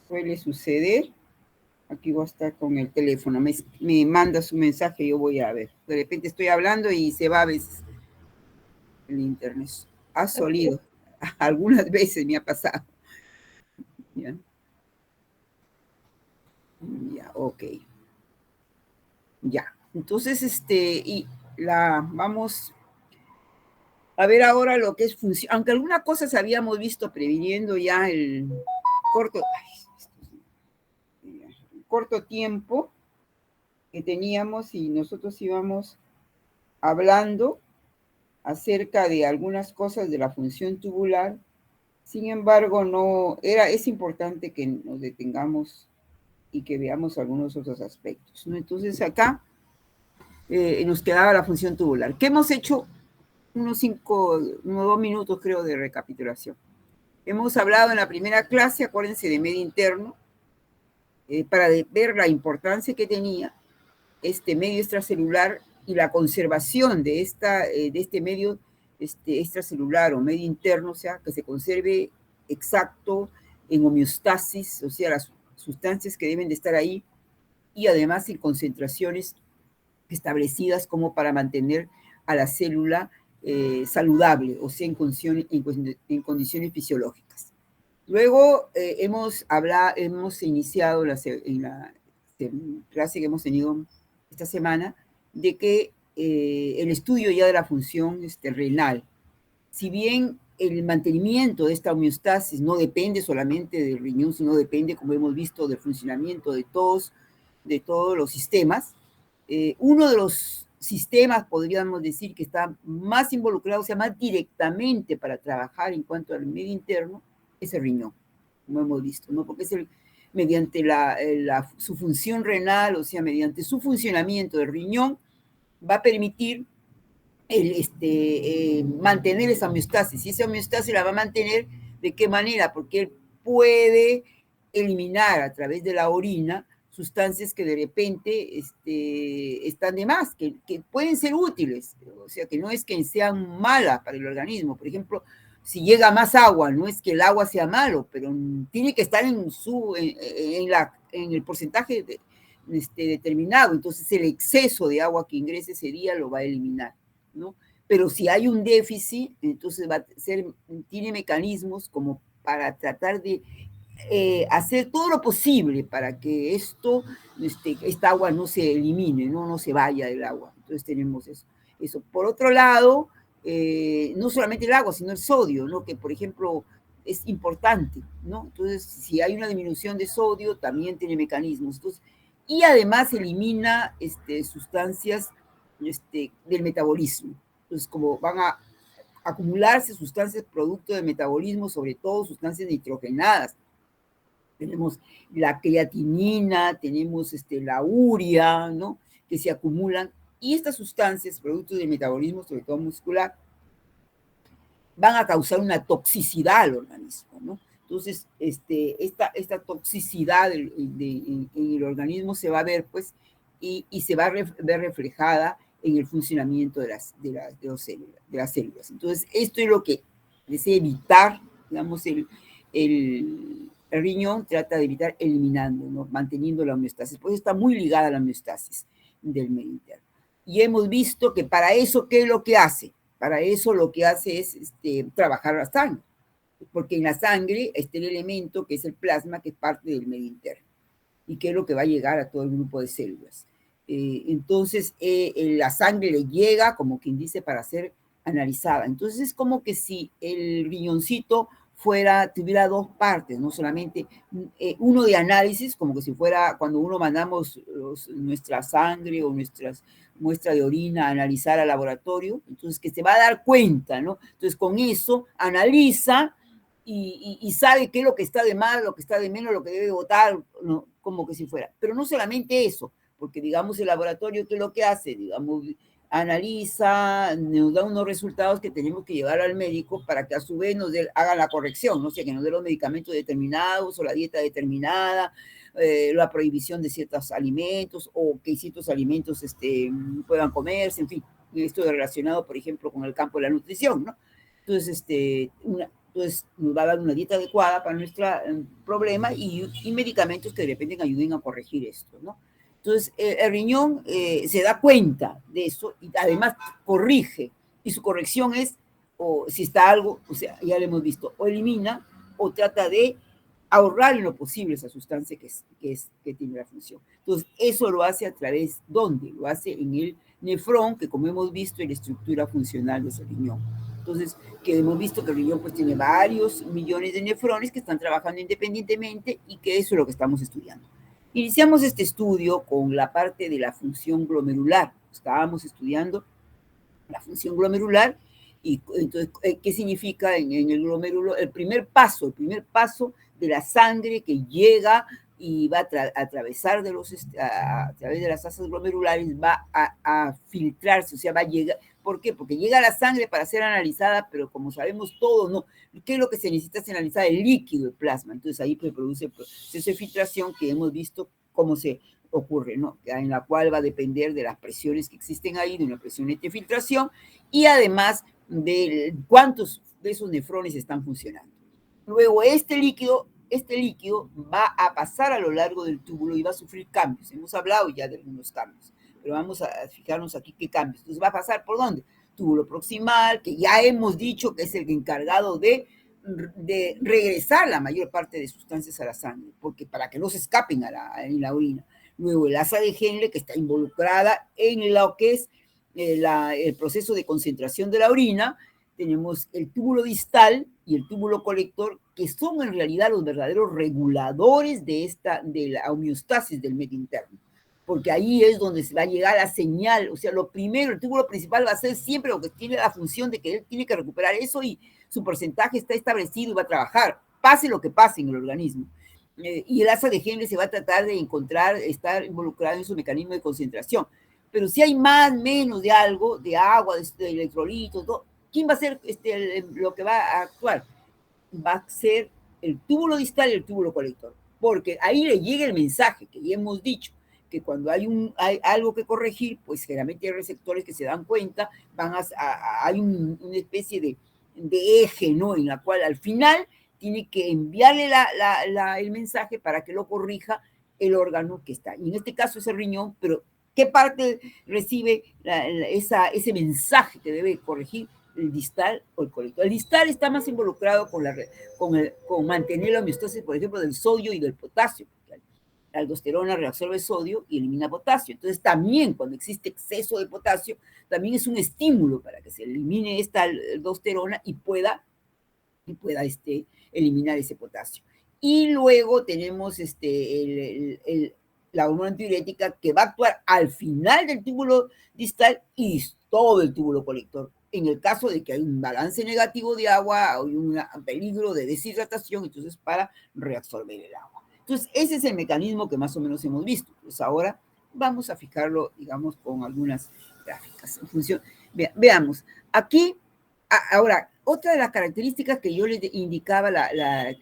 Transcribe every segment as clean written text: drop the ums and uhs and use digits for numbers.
Suele suceder. Aquí voy a estar con el teléfono. Me manda su mensaje, yo voy a ver. De repente estoy hablando y se va a veces el internet. Ha Ok. solido. Algunas veces me ha pasado. Ya, ya, ok. Ya. Entonces, vamos a ver ahora lo que es función. Aunque algunas cosas habíamos visto previniendo ya corto, corto tiempo que teníamos y nosotros íbamos hablando acerca de algunas cosas de la función tubular. Sin embargo, es importante que nos detengamos y que veamos algunos otros aspectos, ¿no? Entonces acá nos quedaba la función tubular. ¿Qué hemos hecho? Unos 2 minutos creo de recapitulación. Hemos hablado en la primera clase, acuérdense, de medio interno, para ver la importancia que tenía este medio extracelular y la conservación de este medio extracelular o medio interno, o sea, que se conserve exacto en homeostasis, o sea, las sustancias que deben de estar ahí y además en concentraciones establecidas como para mantener a la célula saludable, o sea, en condiciones fisiológicas. Luego hemos iniciado en la clase que hemos tenido esta semana de que el estudio ya de la función renal, si bien el mantenimiento de esta homeostasis no depende solamente del riñón, sino depende, como hemos visto, del funcionamiento de todos los sistemas, uno de los sistemas, podríamos decir, que está más involucrado, o sea, más directamente para trabajar en cuanto al medio interno, es el riñón, como hemos visto, ¿no? Porque mediante su función renal, o sea, mediante su funcionamiento del riñón, va a permitir mantener esa homeostasis. Y esa homeostasis la va a mantener de qué manera, porque él puede eliminar a través de la orina sustancias que de repente están de más, que pueden ser útiles, o sea, que no es que sean malas para el organismo. Por ejemplo, si llega más agua, no es que el agua sea malo, pero tiene que estar en el porcentaje determinado. Entonces, el exceso de agua que ingrese ese día lo va a eliminar, ¿no? Pero si hay un déficit, entonces tiene mecanismos como para tratar de hacer todo lo posible para que esta agua no se elimine, no se vaya del agua. Entonces tenemos eso. Por otro lado, no solamente el agua, sino el sodio, ¿no? Que por ejemplo es importante, ¿no? Entonces, si hay una disminución de sodio, también tiene mecanismos. Entonces, y además elimina sustancias del metabolismo. Entonces, como van a acumularse sustancias producto del metabolismo, sobre todo sustancias nitrogenadas. Tenemos la creatinina, tenemos la urea, ¿no? Que se acumulan. Y estas sustancias, producto del metabolismo, sobre todo muscular, van a causar una toxicidad al organismo, ¿no? Entonces, esta toxicidad en el organismo se va a ver, pues, y se va a ver reflejada en el funcionamiento de las células. Entonces, esto es lo que desea evitar, digamos, el riñón trata de evitar eliminando, ¿no? Manteniendo la homeostasis. Pues está muy ligada a la homeostasis del medio interno. Y hemos visto que para eso, ¿qué es lo que hace? Para eso lo que hace es trabajar la sangre, porque en la sangre está el elemento que es el plasma, que es parte del medio interno, y que es lo que va a llegar a todo el grupo de células. Entonces, la sangre le llega, como quien dice, para ser analizada. Entonces, es como que si el riñoncito tuviera dos partes, no solamente uno de análisis, como que si fuera cuando uno mandamos nuestra sangre o nuestras muestra de orina a analizar al laboratorio, entonces que se va a dar cuenta, ¿no? Entonces con eso analiza y sabe qué es lo que está de más, lo que está de menos, lo que debe votar, ¿no? Como que si fuera. Pero no solamente eso, porque digamos el laboratorio, ¿qué es lo que hace? Digamos, analiza, nos da unos resultados que tenemos que llevar al médico para que a su vez haga la corrección, ¿no? O sea, que nos dé los medicamentos determinados o la dieta determinada, la prohibición de ciertos alimentos o que ciertos alimentos puedan comerse, en fin. Esto es relacionado, por ejemplo, con el campo de la nutrición, ¿no? Entonces, Entonces, nos va a dar una dieta adecuada para nuestro problema y medicamentos que de repente ayuden a corregir esto, ¿no? Entonces, el riñón se da cuenta de eso y además corrige. Y su corrección es, o si está algo, o sea, ya lo hemos visto, o elimina o trata de ahorrar en lo posible esa sustancia que tiene la función. Entonces, eso lo hace a través, ¿dónde? Lo hace en el nefrón, que como hemos visto, es la estructura funcional de ese riñón. Entonces, que hemos visto que el riñón pues tiene varios millones de nefrones que están trabajando independientemente y que eso es lo que estamos estudiando. Iniciamos este estudio con la parte de la función glomerular. Estábamos estudiando la función glomerular y entonces, ¿qué significa en el glomérulo? El primer paso de la sangre que llega y va a atravesar a través de las asas glomerulares, va a filtrarse, o sea, va a llegar. ¿Por qué? Porque llega la sangre para ser analizada, pero como sabemos todo, no. ¿Qué es lo que se necesita ser analizada? El líquido, el plasma. Entonces ahí se produce el proceso de filtración que hemos visto cómo se ocurre, ¿no? En la cual va a depender de las presiones que existen ahí, de una presión de filtración y además de cuántos de esos nefrones están funcionando. Luego este líquido va a pasar a lo largo del túbulo y va a sufrir cambios. Hemos hablado ya de algunos cambios, pero vamos a fijarnos aquí qué cambios. Entonces va a pasar por dónde? Túbulo proximal, que ya hemos dicho que es el encargado de regresar la mayor parte de sustancias a la sangre, porque para que no se escapen en la orina. Luego el asa de Henle, que está involucrada en lo que es el proceso de concentración de la orina. Tenemos el túbulo distal y el túbulo colector, que son en realidad los verdaderos reguladores de la homeostasis del medio interno, porque ahí es donde se va a llegar la señal. O sea, lo primero, el túbulo principal va a ser siempre lo que tiene la función de que él tiene que recuperar eso y su porcentaje está establecido y va a trabajar, pase lo que pase en el organismo. Y el asa de Henle se va a tratar de estar involucrado en su mecanismo de concentración. Pero si hay más, menos de algo, de agua, de electrolitos, todo, ¿quién va a ser lo que va a actuar? Va a ser el túbulo distal y el túbulo colector, porque ahí le llega el mensaje que ya hemos dicho, que cuando hay algo que corregir, pues generalmente hay receptores que se dan cuenta, hay una especie de eje, ¿no? En la cual al final tiene que enviarle el mensaje para que lo corrija el órgano que está. Y en este caso es el riñón, pero ¿qué parte recibe ese mensaje que debe corregir? El distal o el colector. El distal está más involucrado con mantener la homeostasis, por ejemplo, del sodio y del potasio. La aldosterona reabsorbe sodio y elimina potasio. Entonces, también cuando existe exceso de potasio, también es un estímulo para que se elimine esta aldosterona y pueda eliminar ese potasio. Y luego tenemos la hormona antidiurética que va a actuar al final del túbulo distal y todo el túbulo colector. En el caso de que hay un balance negativo de agua o un peligro de deshidratación, entonces para reabsorber el agua. Entonces, ese es el mecanismo que más o menos hemos visto. Pues ahora vamos a fijarlo, digamos, con algunas gráficas. En función, veamos, aquí, ahora, otra de las características que yo les indicaba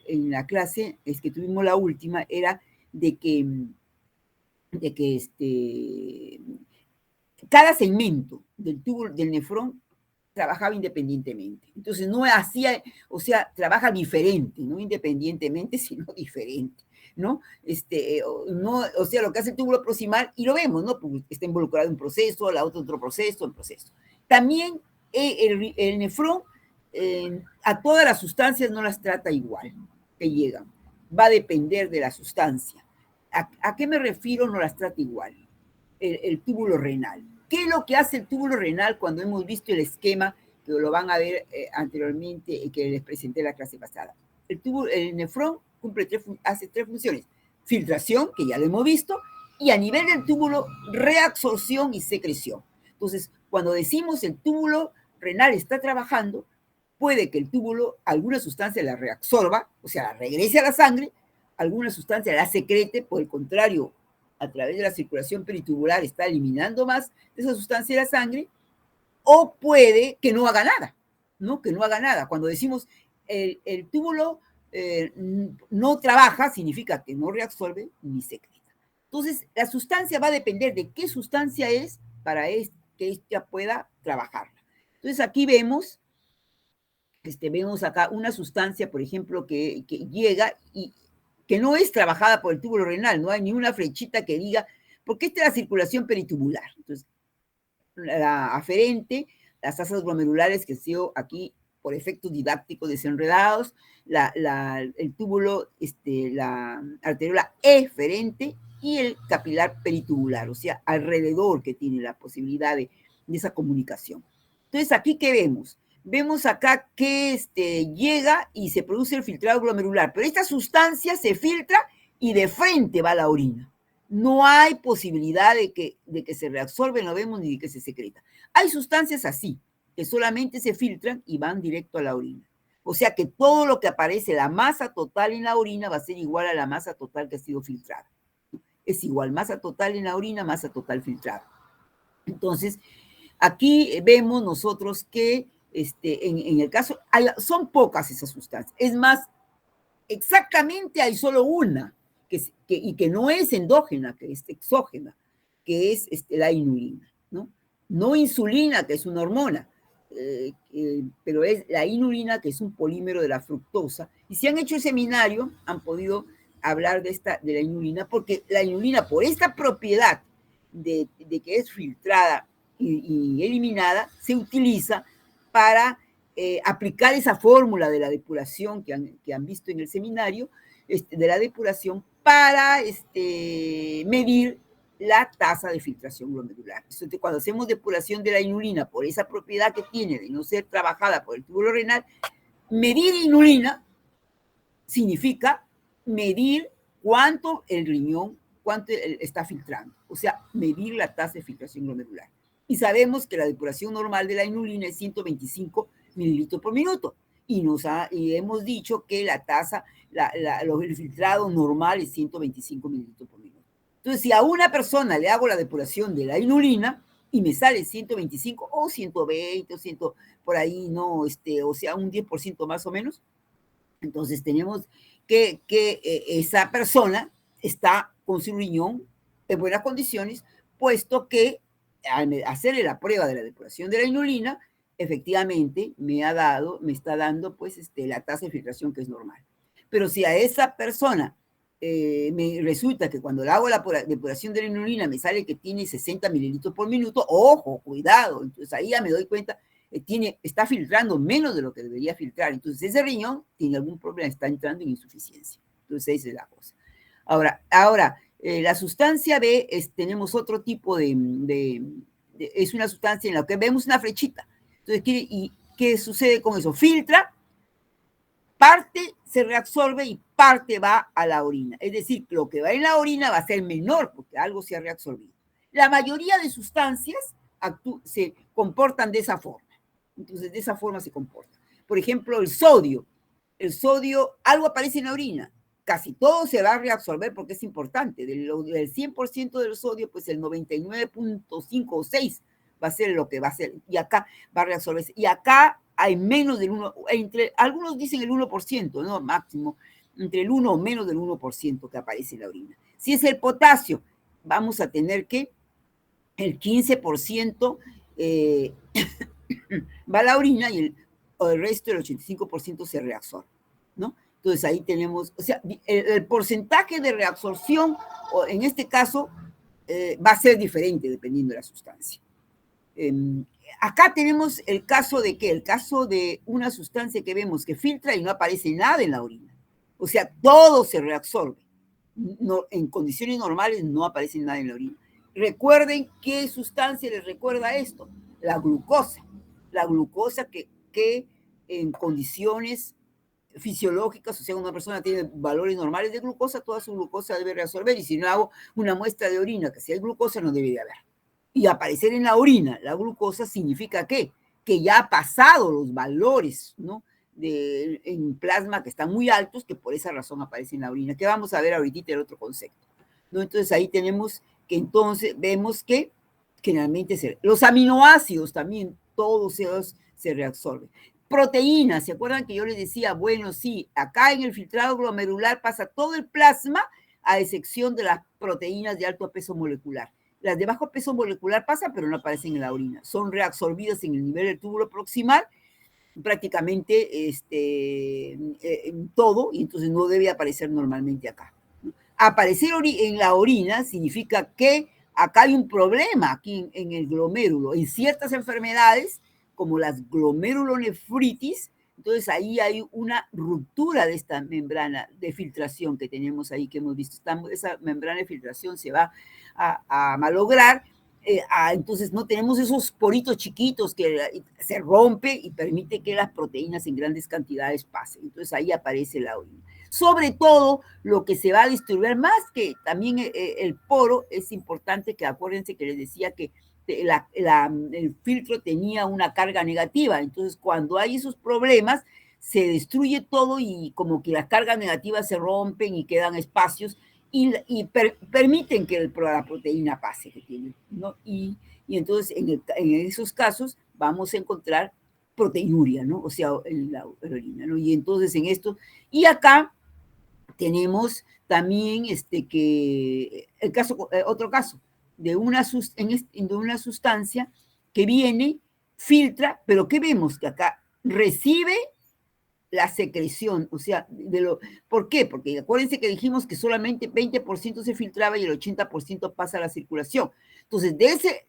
en la clase, es que tuvimos la última, era de que cada segmento del nefrón trabajaba independientemente. Entonces no hacía, o sea, trabaja diferente, no independientemente, sino diferente, ¿no? O sea, lo que hace el túbulo proximal, y lo vemos, ¿no? Porque está involucrado en un proceso, la otra otro proceso, en proceso. También el nefrón a todas las sustancias no las trata igual que llegan. Va a depender de la sustancia. ¿A qué me refiero? No las trata igual. El túbulo renal. ¿Qué es lo que hace el túbulo renal cuando hemos visto el esquema que lo van a ver anteriormente que les presenté en la clase pasada? El nefrón hace tres funciones. Filtración, que ya lo hemos visto, y a nivel del túbulo, reabsorción y secreción. Entonces, cuando decimos el túbulo renal está trabajando, puede que el túbulo alguna sustancia la reabsorba, o sea, la regrese a la sangre, alguna sustancia la secrete, por el contrario, a través de la circulación peritubular está eliminando más de esa sustancia de la sangre, o puede que no haga nada, ¿no? Que no haga nada. Cuando decimos el túbulo no trabaja, significa que no reabsorbe ni secreta. Entonces, la sustancia va a depender de qué sustancia es para que ella pueda trabajar. Entonces, aquí vemos vemos acá una sustancia, por ejemplo, que llega y que no es trabajada por el túbulo renal, no hay ni una flechita que diga, porque esta es la circulación peritubular. Entonces, la aferente, las tasas glomerulares que sido aquí por efectos didácticos desenredados, el túbulo, la arteriola eferente y el capilar peritubular, o sea, alrededor que tiene la posibilidad de esa comunicación. Entonces, aquí, ¿qué vemos? Vemos acá que llega y se produce el filtrado glomerular, pero esta sustancia se filtra y de frente va a la orina. No hay posibilidad de que se reabsorbe, no vemos ni de que se secreta. Hay sustancias así, que solamente se filtran y van directo a la orina. O sea que todo lo que aparece, la masa total en la orina, va a ser igual a la masa total que ha sido filtrada. Es igual, masa total en la orina, masa total filtrada. Entonces, aquí vemos nosotros que en el caso, son pocas esas sustancias. Es más, exactamente hay solo una, y que no es endógena, que es exógena, que es la inulina, ¿no? No insulina, que es una hormona, pero es la inulina, que es un polímero de la fructosa. Y si han hecho el seminario, han podido hablar de la inulina, porque la inulina, por esta propiedad de que es filtrada y eliminada, se utiliza para aplicar esa fórmula de la depuración que han visto en el seminario, de la depuración para medir la tasa de filtración glomerular. Entonces, cuando hacemos depuración de la inulina por esa propiedad que tiene de no ser trabajada por el túbulo renal, medir inulina significa medir cuánto el riñón, cuánto está filtrando, o sea, medir la tasa de filtración glomerular. Y sabemos que la depuración normal de la inulina es 125 mililitros por minuto. Y hemos dicho que la tasa, el filtrado normal es 125 mililitros por minuto. Entonces, si a una persona le hago la depuración de la inulina y me sale 125 o 120 o 100, por ahí, no, o sea, un 10% más o menos, entonces tenemos que esa persona está con su riñón en buenas condiciones, puesto que al hacerle la prueba de la depuración de la inulina, efectivamente me está dando pues la tasa de filtración que es normal. Pero si a esa persona me resulta que cuando le hago la depuración de la inulina me sale que tiene 60 mililitros por minuto, ojo, cuidado, entonces ahí ya me doy cuenta, está filtrando menos de lo que debería filtrar, entonces ese riñón tiene algún problema, está entrando en insuficiencia. Entonces esa es la cosa. Ahora la sustancia B, tenemos otro tipo es una sustancia en la que vemos una flechita. Entonces, ¿qué sucede con eso? Filtra, parte se reabsorbe y parte va a la orina. Es decir, lo que va en la orina va a ser menor porque algo se ha reabsorbido. La mayoría de sustancias se comportan de esa forma. Entonces, de esa forma se comporta. Por ejemplo, el sodio. El sodio, algo aparece en la orina. Casi todo se va a reabsorber porque es importante. Del 100% del sodio, pues el 99.5 o 6 va a ser lo que va a ser. Y acá va a reabsorberse. Y acá hay menos del 1, algunos dicen el 1%, ¿no? Máximo, entre el 1 o menos del 1% que aparece en la orina. Si es el potasio, vamos a tener que el 15% va a la orina y el resto, el 85% se reabsorbe, ¿no? Entonces ahí tenemos, o sea, el porcentaje de reabsorción, en este caso, va a ser diferente dependiendo de la sustancia. Acá tenemos el caso de ¿qué? El caso de una sustancia que vemos que filtra y no aparece nada en la orina. O sea, todo se reabsorbe. No, en condiciones normales no aparece nada en la orina. Recuerden qué sustancia les recuerda esto. La glucosa. La glucosa que en condiciones fisiológicas, o sea, una persona tiene valores normales de glucosa, toda su glucosa debe reabsorber. Y si no hago una muestra de orina que si hay glucosa, no debe de haber. Y aparecer en la orina la glucosa significa ¿qué? Que ya ha pasado los valores, ¿no? En plasma que están muy altos, que por esa razón aparece en la orina, que vamos a ver ahorita el otro concepto, ¿no? Entonces ahí tenemos que entonces vemos que generalmente los aminoácidos también, todos ellos se reabsorben. Proteínas, ¿se acuerdan que yo les decía? Bueno, sí, acá en el filtrado glomerular pasa todo el plasma, a excepción de las proteínas de alto peso molecular. Las de bajo peso molecular pasan, pero no aparecen en la orina. Son reabsorbidas en el nivel del túbulo proximal prácticamente en todo, y entonces no debe aparecer normalmente acá. Aparecer en la orina significa que acá hay un problema, aquí en el glomérulo. En ciertas enfermedades, como las glomerulonefritis, entonces ahí hay una ruptura de esta membrana de filtración que tenemos ahí, que hemos visto. Esa membrana de filtración se va a malograr, entonces no tenemos esos poritos chiquitos que se rompe y permite que las proteínas en grandes cantidades pasen. Entonces ahí aparece la orina. Sobre todo, lo que se va a distribuir, más que también el poro, es importante que acuérdense que les decía que el filtro tenía una carga negativa, entonces cuando hay esos problemas, se destruye todo y como que las cargas negativas se rompen y quedan espacios y permiten que la proteína pase que tiene, ¿no? Y entonces en esos casos vamos a encontrar proteinuria, ¿no? O sea, en la orina, ¿no? Y entonces en esto, y acá tenemos también que el caso, otro caso, de una sustancia que viene, filtra, pero ¿qué vemos? Que acá recibe la secreción, o sea, ¿por qué? Porque acuérdense que dijimos que solamente 20% se filtraba y el 80% pasa a la circulación. Entonces,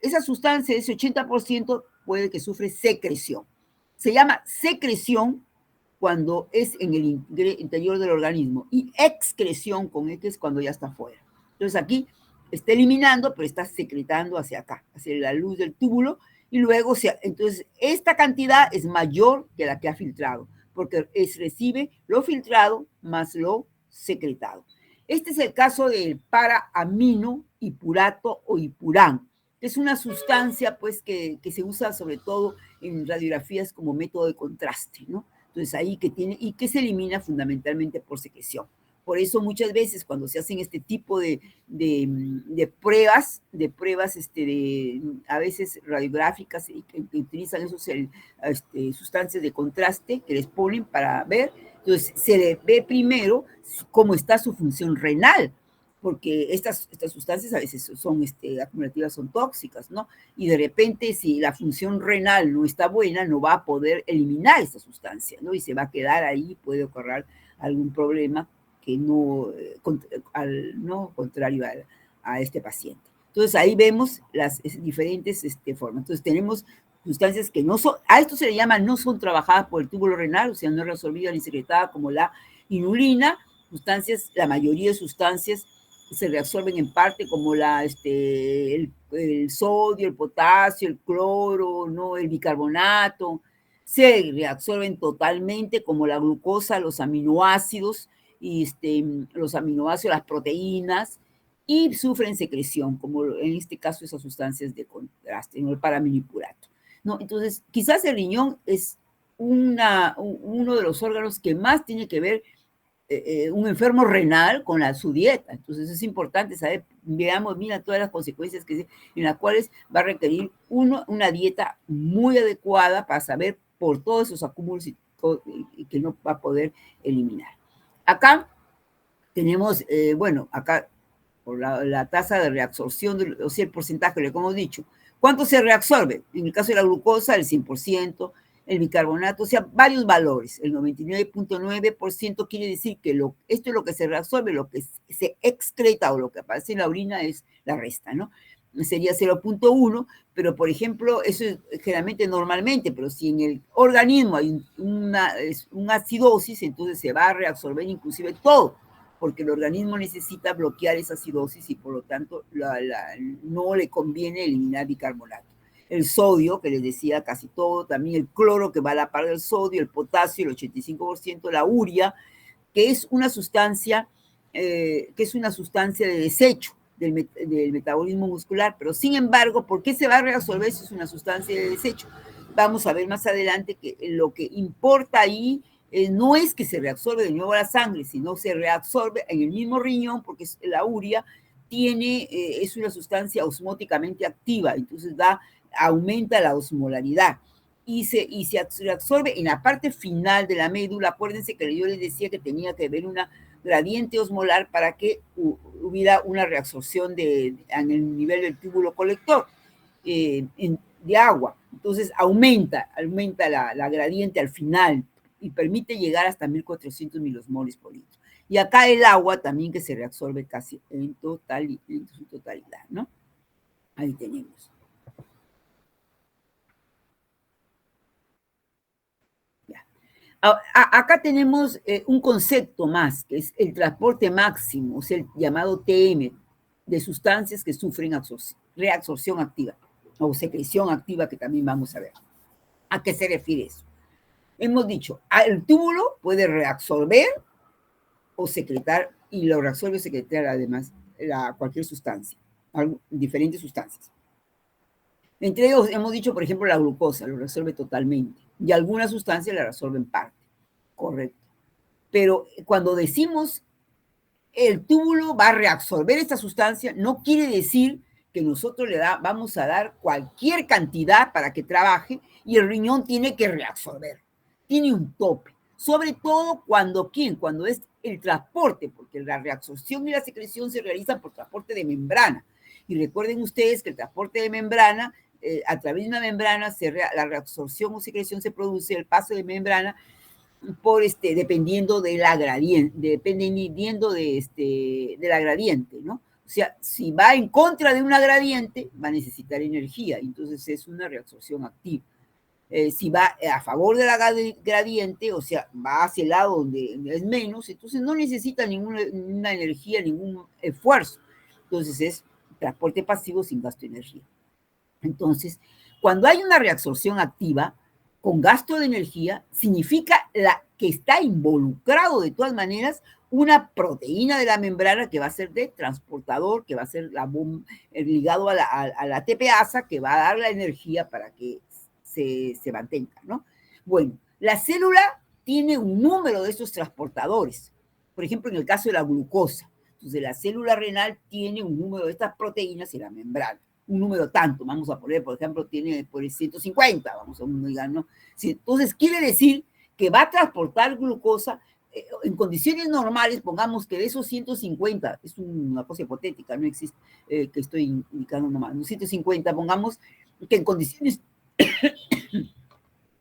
esa sustancia, ese 80% puede que sufre secreción. Se llama secreción cuando es en el interior del organismo y excreción con X es cuando ya está fuera. Entonces aquí está eliminando, pero está secretando hacia acá, hacia la luz del túbulo y luego, entonces esta cantidad es mayor que la que ha filtrado porque recibe lo filtrado más lo secretado. Este es el caso del paraamino hipurato o hipurán, que es una sustancia pues, que se usa sobre todo en radiografías como método de contraste, ¿no? Entonces ahí que tiene, y que se elimina fundamentalmente por secreción. Por eso muchas veces cuando se hacen este tipo de pruebas, a veces radiográficas, y que utilizan esos sustancias de contraste que les ponen para ver, entonces se le ve primero cómo está su función renal, porque estas sustancias a veces son acumulativas, son tóxicas, ¿no? Y de repente si la función renal no está buena, no va a poder eliminar esta sustancia, ¿no? Y se va a quedar ahí, puede ocurrir algún problema que no, no contrario a este paciente. Entonces ahí vemos las diferentes formas. Entonces tenemos sustancias que no son, a esto se le llama no son trabajadas por el túbulo renal, o sea, no resolvida ni secretada como la inulina, sustancias, la mayoría de sustancias se reabsorben en parte como el sodio, el potasio, el cloro, ¿no? El bicarbonato, se reabsorben totalmente como la glucosa, los aminoácidos, y los aminoácidos, las proteínas, y sufren secreción, como en este caso esas sustancias de contraste, ¿no? El paraminipurato, ¿no? Entonces, quizás el riñón es uno de los órganos que más tiene que ver un enfermo renal con su dieta. Entonces es importante saber, veamos, mira todas las consecuencias en las cuales va a requerir una dieta muy adecuada para saber por todos esos acúmulos y que no va a poder eliminar. Acá tenemos, bueno, acá por la tasa de reabsorción, o sea, el porcentaje, como hemos dicho. ¿Cuánto se reabsorbe? En el caso de la glucosa, el 100%, el bicarbonato, o sea, varios valores. El 99.9% quiere decir que esto es lo que se reabsorbe, lo que se excreta o lo que aparece en la orina es la resta, ¿no? Sería 0.1, pero por ejemplo, eso es generalmente normalmente, pero si en el organismo hay una acidosis, entonces se va a reabsorber inclusive todo, porque el organismo necesita bloquear esa acidosis y por lo tanto no le conviene eliminar bicarbonato. El sodio, que les decía casi todo, también el cloro que va a la par del sodio, el potasio, el 85%, la urea, que es una sustancia de desecho del metabolismo muscular, pero sin embargo, ¿por qué se va a reabsorber si es una sustancia de desecho? Vamos a ver más adelante que lo que importa ahí no es que se reabsorbe de nuevo a la sangre, sino se reabsorbe en el mismo riñón, porque la urea es una sustancia osmóticamente activa, entonces aumenta la osmolaridad y se reabsorbe en la parte final de la médula. Acuérdense que yo les decía que tenía que haber una gradiente osmolar para que hubiera una reabsorción en el nivel del túbulo colector de agua. Entonces aumenta la gradiente al final y permite llegar hasta 1400 milosmoles por litro. Y acá el agua también que se reabsorbe casi en su totalidad, ¿no? Ahí tenemos. Ya. Acá tenemos un concepto más, que es el transporte máximo, o sea, el llamado TM, de sustancias que sufren reabsorción activa o secreción activa, que también vamos a ver. ¿A qué se refiere eso? Hemos dicho, el túbulo puede reabsorber o secretar, y lo reabsorbe o secretar además cualquier sustancia, diferentes sustancias. Entre ellos hemos dicho, por ejemplo, la glucosa lo resuelve totalmente y algunas sustancias la resuelven parte, correcto. Pero cuando decimos el túbulo va a reabsorber esta sustancia, no quiere decir que nosotros vamos a dar cualquier cantidad para que trabaje y el riñón tiene que reabsorber. Tiene un tope. Sobre todo cuando es el transporte, porque la reabsorción y la secreción se realizan por transporte de membrana. Y recuerden ustedes que el transporte de membrana, a través de una membrana, la reabsorción o secreción se produce, el paso de membrana, dependiendo de la gradiente, de la gradiente, ¿no? O sea, si va en contra de una gradiente, va a necesitar energía, entonces es una reabsorción activa. Si va a favor de la gradiente, o sea, va hacia el lado donde es menos, entonces no necesita ninguna energía, ningún esfuerzo. Entonces es transporte pasivo sin gasto de energía. Entonces, cuando hay una reabsorción activa, con gasto de energía, significa que está involucrado de todas maneras una proteína de la membrana que va a ser de transportador, que va a ser ligado a la ATPasa, que va a dar la energía para que se mantenga, ¿no? Bueno, la célula tiene un número de estos transportadores. Por ejemplo, en el caso de la glucosa, entonces la célula renal tiene un número de estas proteínas en la membrana. Un número tanto, vamos a poner, por ejemplo, tiene por el 150, vamos a digan, ¿no? Sí, entonces quiere decir que va a transportar glucosa en condiciones normales, pongamos que de esos 150, es una cosa hipotética, no existe, que estoy indicando nomás, ¿no? 150, pongamos que en condiciones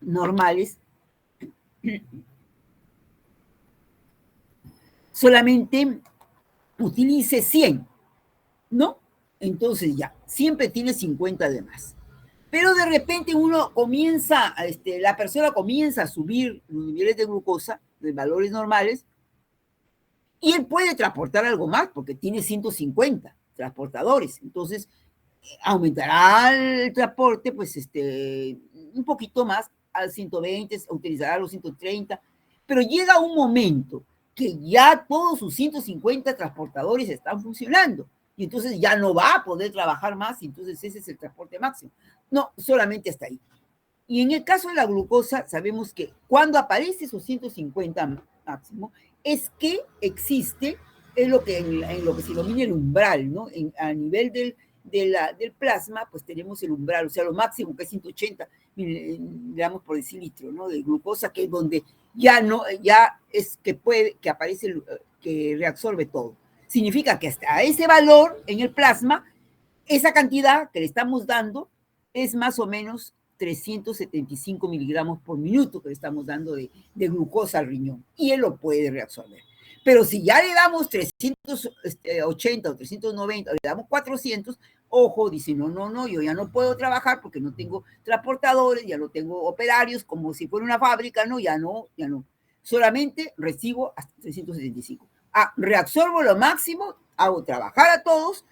normales solamente utilice 100, ¿no? Entonces ya, siempre tiene 50 de más. Pero de repente la persona comienza a subir los niveles de glucosa de valores normales y él puede transportar algo más porque tiene 150 transportadores. Entonces, aumentará el transporte, pues, un poquito más al 120, utilizará los 130, pero llega un momento que ya todos sus 150 transportadores están funcionando y entonces ya no va a poder trabajar más y entonces ese es el transporte máximo. No, solamente hasta ahí. Y en el caso de la glucosa, sabemos que cuando aparece esos 150 máximo, es que existe en lo que se denomina el umbral, ¿no? A nivel del plasma, pues tenemos el umbral, o sea, lo máximo que es 180 miligramos por decilitro, ¿no? De glucosa, que es donde ya es que aparece, que reabsorbe todo. Significa que hasta ese valor en el plasma, esa cantidad que le estamos dando es más o menos 375 miligramos por minuto que le estamos dando de glucosa al riñón, y él lo puede reabsorber. Pero si ya le damos 380 o 390, le damos 400, ojo, dice, no, yo ya no puedo trabajar porque no tengo transportadores, ya no tengo operarios, como si fuera una fábrica, no, ya no. Solamente recibo hasta 375. Reabsorbo lo máximo, hago trabajar a todos,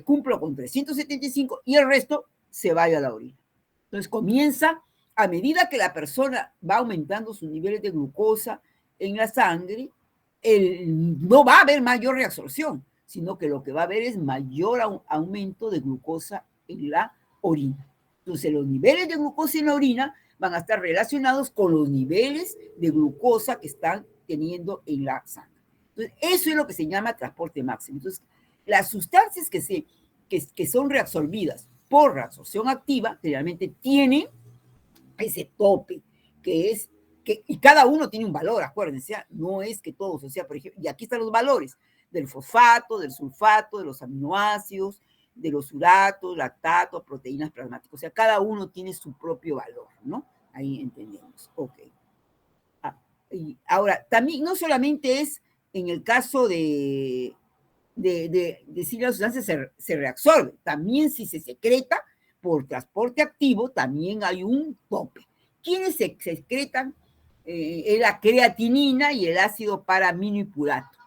cumplo con 375 y el resto se vaya a la orina. Entonces comienza, a medida que la persona va aumentando sus niveles de glucosa en la sangre, no va a haber mayor reabsorción, sino que lo que va a haber es mayor aumento de glucosa en la orina. Entonces los niveles de glucosa en la orina van a estar relacionados con los niveles de glucosa que están teniendo en la sangre. Entonces eso es lo que se llama transporte máximo. Entonces las sustancias que son reabsorbidas por reabsorción activa, realmente tienen ese tope, y cada uno tiene un valor, acuérdense, no es que todos, o sea, por ejemplo, y aquí están los valores del fosfato, del sulfato, de los aminoácidos, de los uratos, lactatos, proteínas plasmáticas. O sea, cada uno tiene su propio valor, ¿no? Ahí entendemos. Ok. Y ahora, también no solamente es en el caso de si la sustancia se reabsorbe, también si se secreta por transporte activo, también hay un tope. ¿Quiénes se secretan? Es la creatinina y el ácido paraminipurato,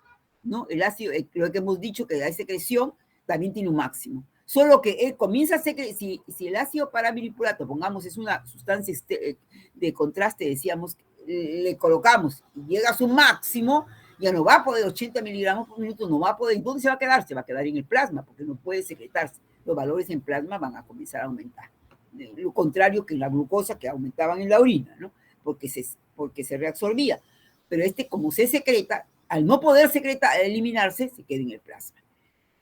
¿no? El ácido, lo que hemos dicho que la secreción también tiene un máximo. Solo que él comienza a secretar, si el ácido paraminipurato, pongamos, es una sustancia de contraste, decíamos, le colocamos y llega a su máximo, ya no va a poder 80 miligramos por minuto, no va a poder. ¿Dónde se va a quedar? Se va a quedar en el plasma, porque no puede secretarse. Los valores en plasma van a comenzar a aumentar. Lo contrario que en la glucosa, que aumentaban en la orina, ¿no? Porque se reabsorbía. Pero como se secreta, al no poder eliminarse, se queda en el plasma.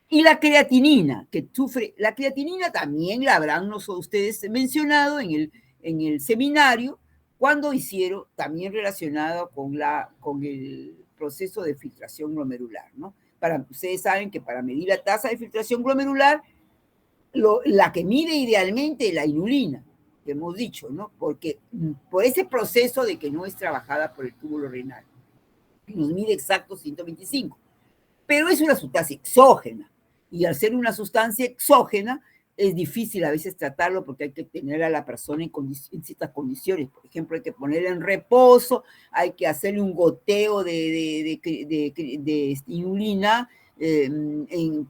Y la creatinina, que sufre, la creatinina también la habrán ustedes mencionado en el seminario, cuando hicieron, también relacionado con el proceso de filtración glomerular, ¿no? Ustedes saben que para medir la tasa de filtración glomerular, la que mide idealmente es la inulina, que hemos dicho, ¿no? Porque por ese proceso de que no es trabajada por el túbulo renal, nos mide exacto 125, pero es una sustancia exógena, y al ser una sustancia exógena, es difícil a veces tratarlo porque hay que tener a la persona en ciertas condiciones. Por ejemplo, hay que ponerla en reposo, hay que hacerle un goteo de inulina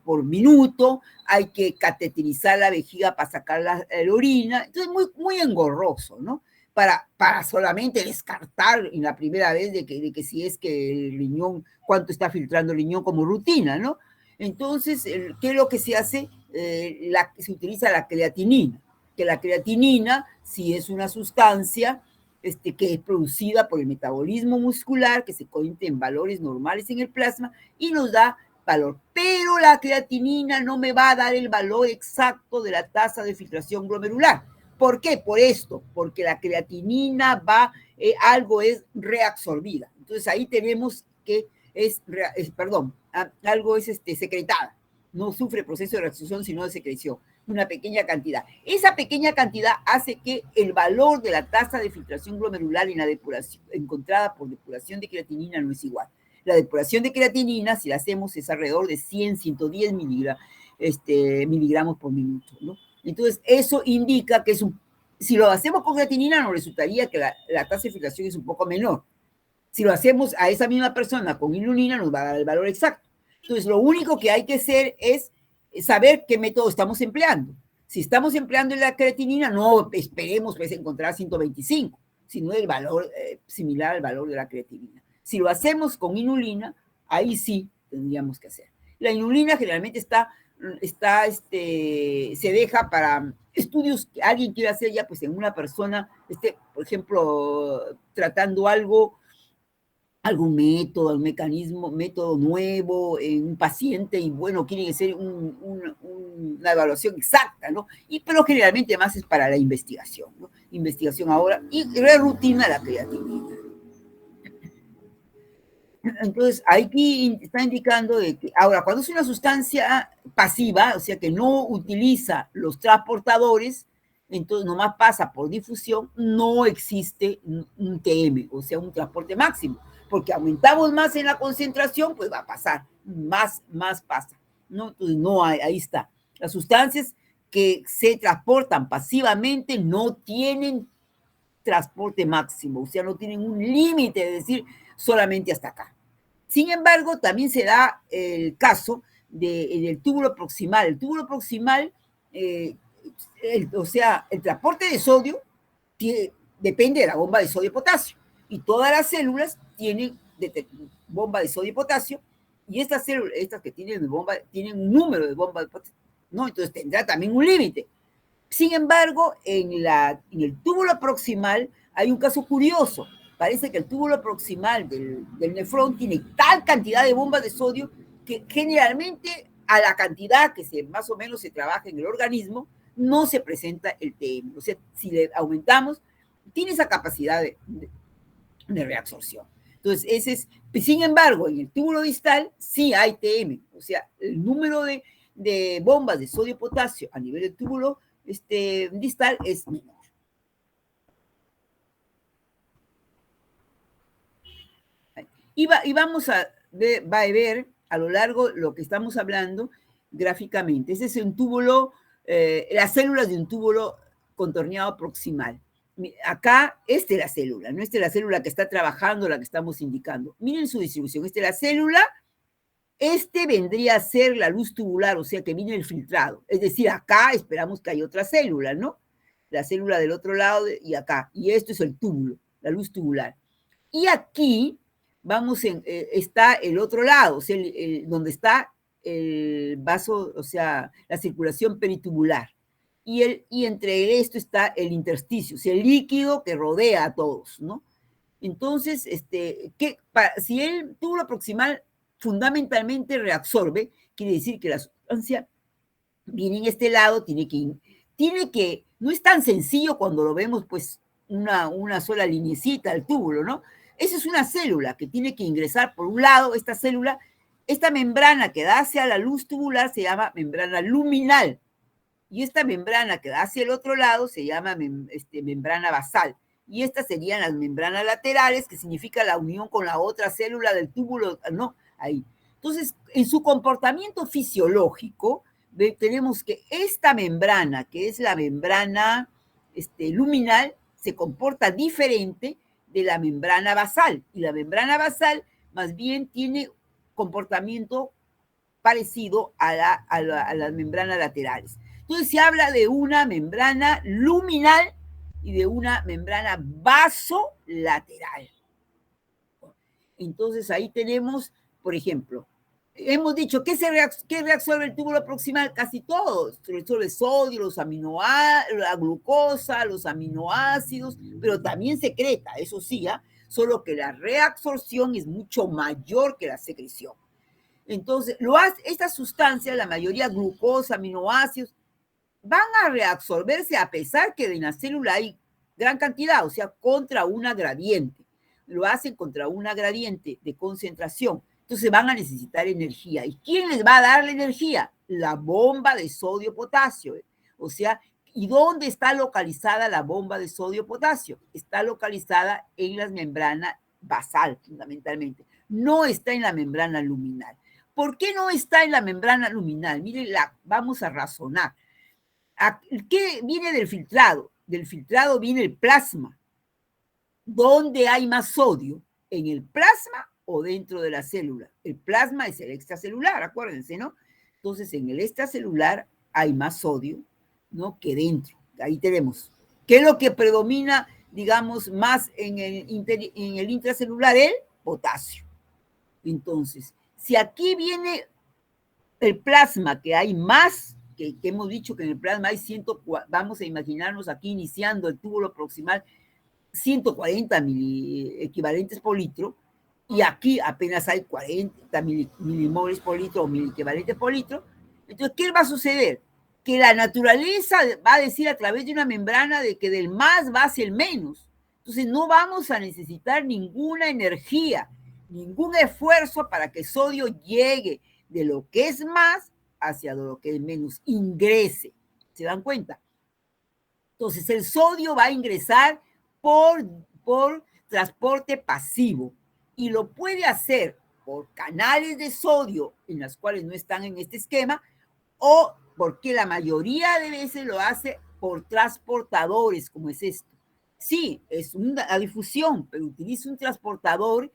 por minuto, hay que cateterizar la vejiga para sacar la orina. Entonces, muy, muy engorroso, ¿no? Para solamente descartar en la primera vez de que si es que el riñón, cuánto está filtrando el riñón como rutina, ¿no? Entonces, ¿qué es lo que se hace? Se utiliza la creatinina, que la creatinina sí es una sustancia que es producida por el metabolismo muscular, que se cuenta en valores normales en el plasma y nos da valor. Pero la creatinina no me va a dar el valor exacto de la tasa de filtración glomerular. ¿Por qué? Por esto, porque la creatinina algo es reabsorbida. Entonces ahí tenemos que algo es secretada. No sufre proceso de reabsorción, sino de secreción. Una pequeña cantidad. Esa pequeña cantidad hace que el valor de la tasa de filtración glomerular en la depuración, encontrada por depuración de creatinina no es igual. La depuración de creatinina, si la hacemos, es alrededor de 100, 110 miligramos por minuto, ¿no? Entonces, eso indica que si lo hacemos con creatinina, nos resultaría que la tasa de filtración es un poco menor. Si lo hacemos a esa misma persona con inulina, nos va a dar el valor exacto. Entonces, lo único que hay que hacer es saber qué método estamos empleando. Si estamos empleando la creatinina, no esperemos pues, encontrar 125, sino el valor similar al valor de la creatinina. Si lo hacemos con inulina, ahí sí tendríamos que hacer. La inulina generalmente se deja para estudios que alguien quiere hacer ya pues en una persona, por ejemplo, tratando algún método, algún mecanismo, método nuevo en un paciente y bueno, quieren hacer una evaluación exacta, ¿no? Pero generalmente más es para la investigación, ¿no? Investigación ahora y la rutina la creatinina. Entonces, aquí está indicando de que, ahora, cuando es una sustancia pasiva, o sea, que no utiliza los transportadores, entonces nomás pasa por difusión, no existe un TM, o sea, un transporte máximo, porque aumentamos más en la concentración, pues va a pasar, más pasa, ¿no? Entonces, no hay, ahí está. Las sustancias que se transportan pasivamente no tienen transporte máximo, o sea, no tienen un límite de decir solamente hasta acá. Sin embargo, también se da el caso del túbulo proximal. El túbulo proximal, o sea, el transporte de sodio depende de la bomba de sodio y potasio. Y todas las células tienen bomba de sodio y potasio, y estas células, estas que tienen tienen un número de bombas de potasio, ¿no? Entonces tendrá también un límite. Sin embargo, en el túbulo proximal hay un caso curioso. Parece que el túbulo proximal del nefrón tiene tal cantidad de bombas de sodio que generalmente a la cantidad que más o menos se trabaja en el organismo no se presenta el TM. O sea, si le aumentamos, tiene esa capacidad de reabsorción. Entonces, sin embargo, en el túbulo distal sí hay TM. O sea, el número de de bombas de sodio-potasio a nivel del túbulo distal es menor. Y vamos a ver a lo largo lo que estamos hablando gráficamente. Ese es un túbulo, las células de un túbulo contorneado proximal. Acá, esta es la célula, ¿no? Esta es la célula que está trabajando, la que estamos indicando. Miren su distribución. Esta es la célula. Este vendría a ser la luz tubular, o sea que viene el filtrado. Es decir, acá esperamos que haya otra célula, ¿no? La célula del otro lado y acá. Y esto es el túbulo, la luz tubular. Y aquí está el otro lado, o sea, donde está el vaso, o sea, la circulación peritubular. Y entre esto está el intersticio, o sea, el líquido que rodea a todos, ¿no? Entonces, si el túbulo proximal fundamentalmente reabsorbe, quiere decir que la sustancia viene en este lado, no es tan sencillo cuando lo vemos, pues, una sola linecita al túbulo, ¿no? Esa es una célula que tiene que ingresar por un lado, esta membrana que da hacia la luz tubular se llama membrana luminal, y esta membrana que da hacia el otro lado se llama membrana basal, y estas serían las membranas laterales, que significa la unión con la otra célula del túbulo, ¿no? Ahí. Entonces, en su comportamiento fisiológico, tenemos que esta membrana, que es la membrana luminal, se comporta diferente de la membrana basal. Y la membrana basal más bien tiene comportamiento parecido a las membranas laterales. Entonces se habla de una membrana luminal y de una membrana vasolateral. Entonces ahí tenemos, por ejemplo, hemos dicho, ¿qué reabsorbe el túbulo proximal? Casi todo. Reabsorbe sodio, la glucosa, los aminoácidos, pero también secreta, eso sí, solo que la reabsorción es mucho mayor que la secreción. Entonces, estas sustancias, la mayoría glucosa, aminoácidos, van a reabsorberse a pesar que en la célula hay gran cantidad, o sea, contra una gradiente. Lo hacen contra una gradiente de concentración. Entonces van a necesitar energía. ¿Y quién les va a dar la energía? La bomba de sodio-potasio. O sea, ¿y dónde está localizada la bomba de sodio-potasio? Está localizada en las membranas basal, fundamentalmente. No está en la membrana luminal. ¿Por qué no está en la membrana luminal? Miren, vamos a razonar. ¿Qué viene del filtrado? Del filtrado viene el plasma. ¿Dónde hay más sodio? ¿En el plasma o dentro de la célula? El plasma es el extracelular, acuérdense, ¿no? Entonces, en el extracelular hay más sodio, ¿no? Que dentro. Ahí tenemos. ¿Qué es lo que predomina, digamos, más en el intracelular? El potasio. Entonces, si aquí viene el plasma, que hay más, que hemos dicho que en el plasma hay vamos a imaginarnos aquí iniciando el túbulo proximal, 140 equivalentes por litro, y aquí apenas hay 40 milimoles por litro o miliequivalentes por litro. Entonces, ¿qué va a suceder? Que la naturaleza va a decir a través de una membrana de que del más va hacia el menos. Entonces, no vamos a necesitar ninguna energía, ningún esfuerzo para que el sodio llegue de lo que es más hacia lo que es menos, ingrese. ¿Se dan cuenta? Entonces, el sodio va a ingresar por transporte pasivo y lo puede hacer por canales de sodio en las cuales no están en este esquema, o porque la mayoría de veces lo hace por transportadores, como es esto. Sí, es una difusión, pero utiliza un transportador,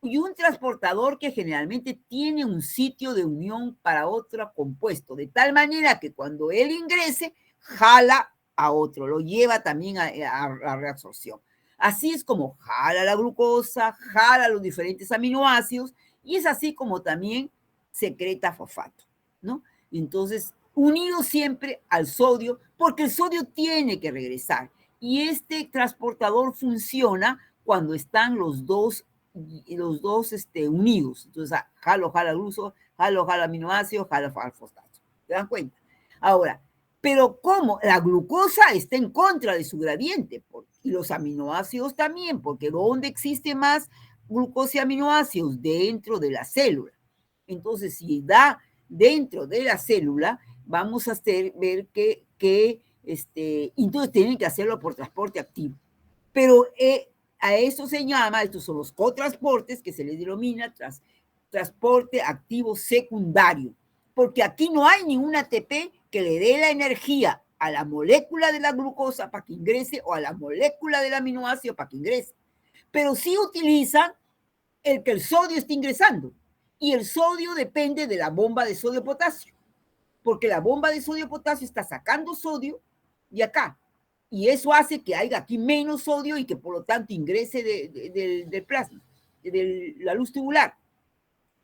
y un transportador que generalmente tiene un sitio de unión para otro compuesto, de tal manera que cuando él ingrese, jala a otro, lo lleva también a reabsorción. Así es como jala la glucosa, jala los diferentes aminoácidos, y es así como también secreta fosfato, ¿no? Entonces, unido siempre al sodio, porque el sodio tiene que regresar, y este transportador funciona cuando están los dos unidos. Entonces, jala glucosa, jala aminoácidos, jala fosfato. ¿Se dan cuenta? Ahora, pero ¿cómo? La glucosa está en contra de su gradiente, y los aminoácidos también, porque ¿dónde existe más glucosa y aminoácidos? Dentro de la célula. Entonces, si dentro de la célula, vamos a ver que entonces tienen que hacerlo por transporte activo. Pero a eso se llama, estos son los cotransportes, que se les denomina transporte activo secundario, porque aquí no hay ningún ATP que le dé la energía a la molécula de la glucosa para que ingrese o a la molécula del aminoácido para que ingrese, pero sí utilizan el que el sodio esté ingresando, y el sodio depende de la bomba de sodio-potasio, porque la bomba de sodio-potasio está sacando sodio de acá, y eso hace que haya aquí menos sodio y que por lo tanto ingrese del plasma, de la luz tubular.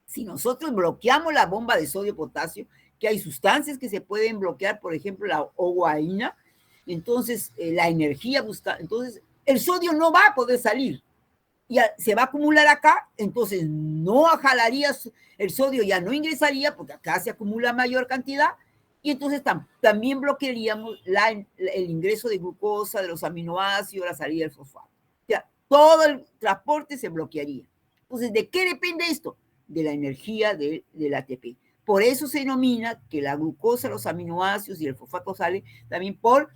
Si nosotros bloqueamos la bomba de sodio-potasio, que hay sustancias que se pueden bloquear, por ejemplo, la oguaína, entonces la energía busca, entonces el sodio no va a poder salir y se va a acumular acá, entonces no jalaría el sodio, ya no ingresaría porque acá se acumula mayor cantidad y entonces también bloquearíamos el ingreso de glucosa, de los aminoácidos, la salida del fosfato. O sea, todo el transporte se bloquearía. Entonces, ¿de qué depende esto? De la energía del ATP. Por eso se denomina que la glucosa, los aminoácidos y el fosfato salen también por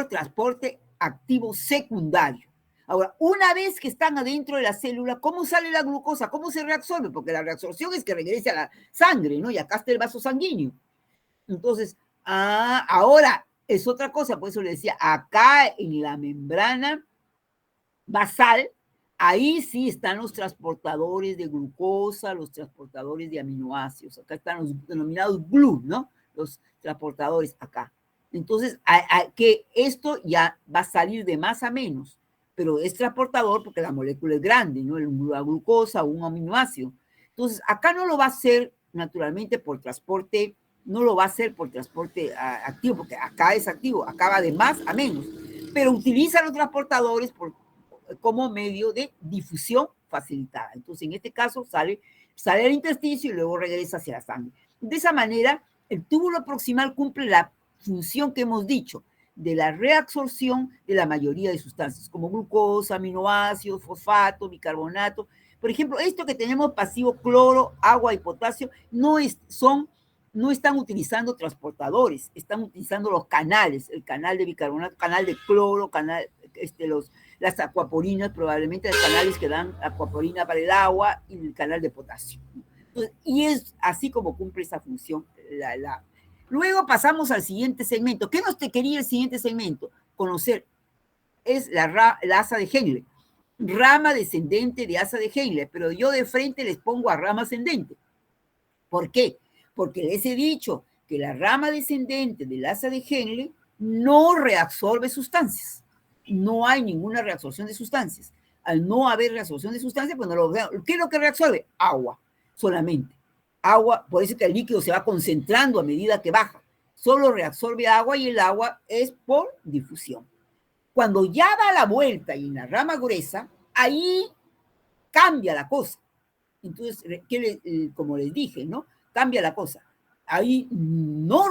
transporte activo secundario. Ahora, una vez que están adentro de la célula, ¿cómo sale la glucosa? ¿Cómo se reabsorbe? Porque la reabsorción es que regrese a la sangre, ¿no? Y acá está el vaso sanguíneo. Entonces, ahora es otra cosa, por eso le decía, acá en la membrana basal, ahí sí están los transportadores de glucosa, los transportadores de aminoácidos. Acá están los denominados GLU, ¿no? Los transportadores acá. Entonces, que esto ya va a salir de más a menos, pero es transportador porque la molécula es grande, ¿no? La glucosa o un aminoácido. Entonces, acá no lo va a hacer naturalmente por transporte, no lo va a hacer por transporte activo, porque acá es activo, acá va de más a menos, pero utiliza los transportadores como medio de difusión facilitada. Entonces, en este caso, sale al intersticio y luego regresa hacia la sangre. De esa manera, el túbulo proximal cumple la función que hemos dicho de la reabsorción de la mayoría de sustancias, como glucosa, aminoácidos, fosfato, bicarbonato. Por ejemplo, esto que tenemos pasivo, cloro, agua y potasio, no están utilizando transportadores, están utilizando los canales, el canal de bicarbonato, canal de cloro, las acuaporinas, probablemente los canales que dan acuaporina para el agua y el canal de potasio. Entonces, y es así como cumple esa función. Luego pasamos al siguiente segmento. ¿Qué nos te quería el siguiente segmento? Conocer, es la asa de Henle, rama descendente de asa de Henle, pero yo de frente les pongo a rama ascendente. ¿Por qué? Porque les he dicho que la rama descendente del asa de Henle no reabsorbe sustancias. No hay ninguna reabsorción de sustancias. Al no haber reabsorción de sustancias, pues no lo veo. ¿Qué es lo que reabsorbe? Agua, solamente. Agua, por eso que el líquido se va concentrando a medida que baja. Solo reabsorbe agua y el agua es por difusión. Cuando ya da la vuelta y en la rama gruesa, ahí cambia la cosa. Entonces, como les dije, ¿no? Cambia la cosa. Ahí no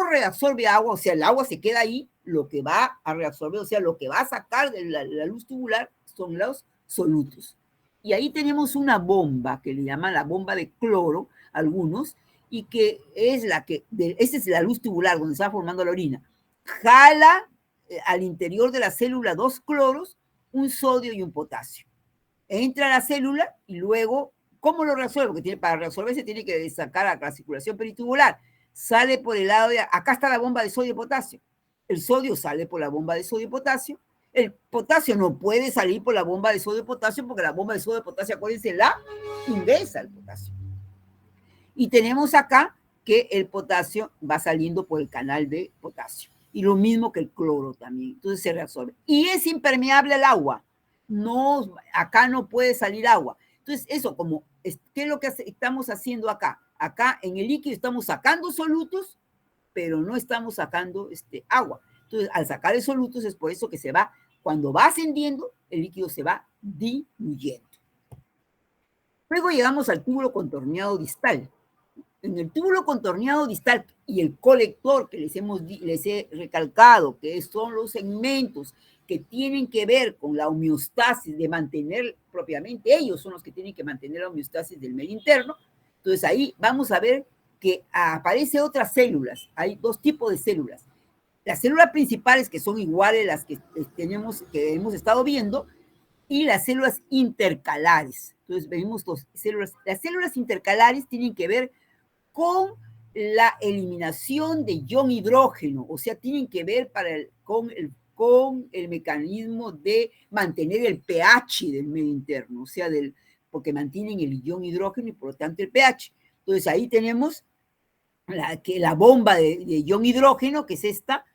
reabsorbe agua, o sea, el agua se queda ahí, lo que va a reabsorber, o sea, lo que va a sacar de la luz tubular son los solutos. Y ahí tenemos una bomba que le llaman la bomba de cloro, algunos, y que es esa es la luz tubular donde se va formando la orina. Jala al interior de la célula 2 cloros, un sodio y un potasio. Entra a la célula y luego, ¿cómo lo resuelve? Porque para resolverse tiene que sacar a la circulación peritubular. Sale por el lado de, acá está la bomba de sodio y potasio. El sodio sale por la bomba de sodio y potasio. El potasio no puede salir por la bomba de sodio y potasio porque la bomba de sodio y potasio, acuérdense, la ingresa el potasio. Y tenemos acá que el potasio va saliendo por el canal de potasio. Y lo mismo que el cloro también. Entonces se reabsorbe. Y es impermeable al agua. No, acá no puede salir agua. Entonces, eso, ¿qué es lo que estamos haciendo acá? Acá en el líquido estamos sacando solutos, pero no estamos sacando agua. Entonces, al sacar el solutos es por eso que cuando va ascendiendo, el líquido se va diluyendo. Luego llegamos al túbulo contorneado distal. En el túbulo contorneado distal y el colector que les he recalcado, que son los segmentos que tienen que ver con la homeostasis, de mantener propiamente, ellos son los que tienen que mantener la homeostasis del medio interno. Entonces ahí vamos a ver que aparecen otras células. Hay dos tipos de células. Las células principales, que son iguales a las que hemos estado viendo, y las células intercalares. Entonces, vemos dos células. Las células intercalares tienen que ver con la eliminación de ion hidrógeno, o sea, tienen que ver con el mecanismo de mantener el pH del medio interno, o sea, porque mantienen el ion hidrógeno y por lo tanto el pH. Entonces, ahí tenemos la bomba de ion hidrógeno, que es esta,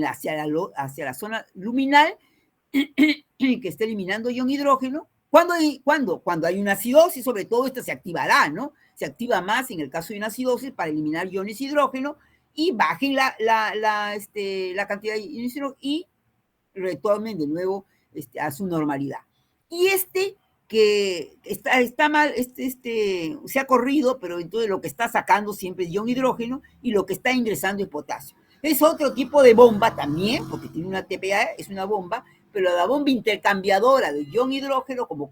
hacia la zona luminal, que está eliminando ion hidrógeno. ¿Cuándo hay una acidosis? Sobre todo esta se activará, ¿no? Se activa más en el caso de una acidosis para eliminar iones hidrógeno y bajen la cantidad de iones hidrógeno y retornen de nuevo a su normalidad. Y que está mal, se ha corrido, pero entonces lo que está sacando siempre es ion hidrógeno y lo que está ingresando es potasio. Es otro tipo de bomba también, porque tiene una TPA, es una bomba, pero la bomba intercambiadora de ion hidrógeno como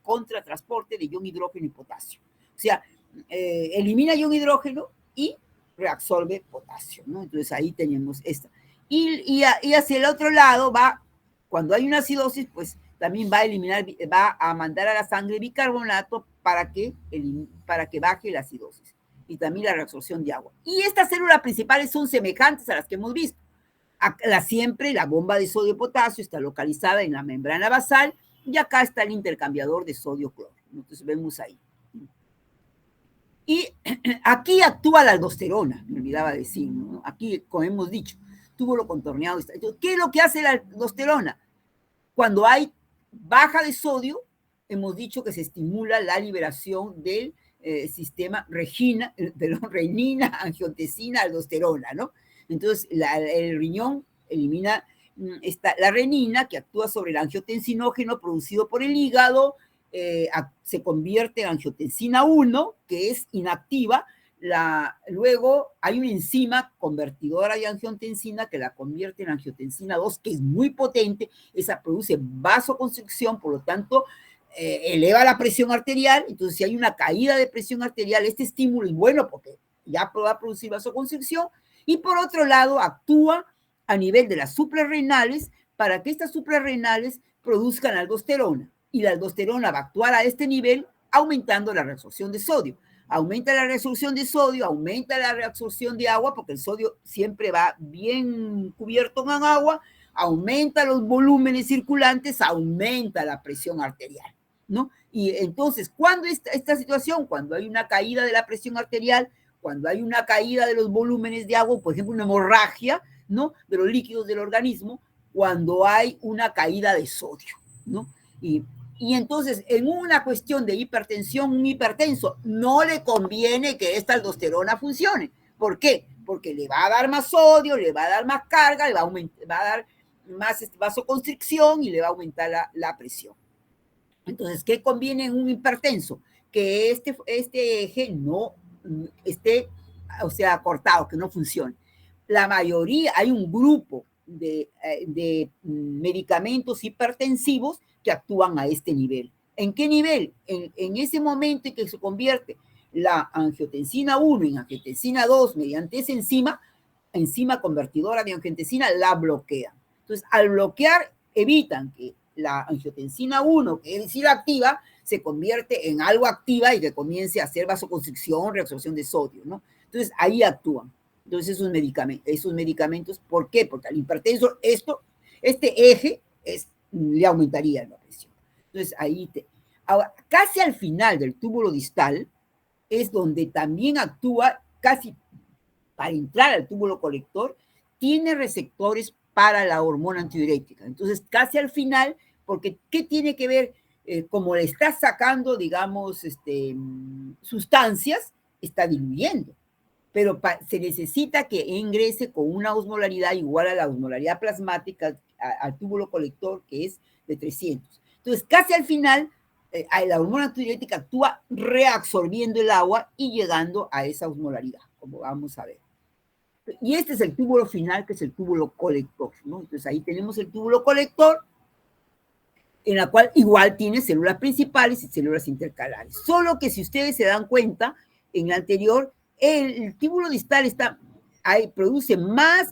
contratransporte de ion hidrógeno y potasio. O sea, elimina ion hidrógeno y reabsorbe potasio, ¿no? Entonces ahí tenemos esta. Y hacia el otro lado cuando hay una acidosis, pues también va a mandar a la sangre bicarbonato para que baje la acidosis y también la reabsorción de agua. Y estas células principales son semejantes a las que hemos visto. Siempre la bomba de sodio-potasio está localizada en la membrana basal y acá está el intercambiador de sodio-cloro. Entonces vemos ahí. Y aquí actúa la aldosterona, me olvidaba decir, ¿no? Aquí, como hemos dicho, túbulo contorneado. ¿Qué es lo que hace la aldosterona? Cuando hay baja de sodio, hemos dicho que se estimula la liberación del sistema renina, angiotensina, aldosterona, ¿no? Entonces, el riñón elimina la renina, que actúa sobre el angiotensinógeno producido por el hígado, se convierte en angiotensina 1, que es inactiva. Luego hay una enzima convertidora de angiotensina que la convierte en angiotensina 2, que es muy potente. Esa produce vasoconstricción, por lo tanto, eleva la presión arterial. Entonces, si hay una caída de presión arterial, este estímulo es bueno porque ya va a producir vasoconstricción. Y por otro lado, actúa a nivel de las suprarrenales para que estas suprarrenales produzcan aldosterona. Y la aldosterona va a actuar a este nivel aumentando la reabsorción de sodio. Aumenta la reabsorción de sodio, aumenta la reabsorción de agua, porque el sodio siempre va bien cubierto con agua, aumenta los volúmenes circulantes, aumenta la presión arterial, ¿no? Y entonces, ¿cuándo esta situación? Cuando hay una caída de la presión arterial, cuando hay una caída de los volúmenes de agua, por ejemplo, una hemorragia, ¿no? De los líquidos del organismo, cuando hay una caída de sodio, ¿no? Y entonces, en una cuestión de hipertensión, un hipertenso no le conviene que esta aldosterona funcione. ¿Por qué? Porque le va a dar más sodio, le va a dar más carga, le va a dar más vasoconstricción y le va a aumentar la presión. Entonces, ¿qué conviene en un hipertenso? Que este eje no esté, o sea, cortado, que no funcione. La mayoría, hay un grupo de medicamentos hipertensivos que actúan a este nivel. ¿En qué nivel? En ese momento en que se convierte la angiotensina 1 en angiotensina 2 mediante esa enzima convertidora de angiotensina, la bloquean. Entonces, al bloquear, evitan que la angiotensina 1, que es decir, activa, se convierte en algo activa y que comience a hacer vasoconstricción, reabsorción de sodio, ¿no? Entonces, ahí actúan. Entonces, esos medicamentos, ¿por qué? Porque al hipertenso, este eje le aumentaría la presión. Entonces, ahora, casi al final del túbulo distal es donde también actúa, casi para entrar al túbulo colector, tiene receptores para la hormona antidiurética. Entonces, casi al final, porque ¿qué tiene que ver? Como le está sacando, digamos, sustancias, está diluyendo. Pero se necesita que ingrese con una osmolaridad igual a la osmolaridad plasmática al túbulo colector, que es de 300. Entonces, casi al final, la hormona antidiurética actúa reabsorbiendo el agua y llegando a esa osmolaridad, como vamos a ver. Y este es el túbulo final, que es el túbulo colector, ¿no? Entonces, ahí tenemos el túbulo colector, en la cual igual tiene células principales y células intercalares. Solo que si ustedes se dan cuenta, en la anterior el túbulo distal produce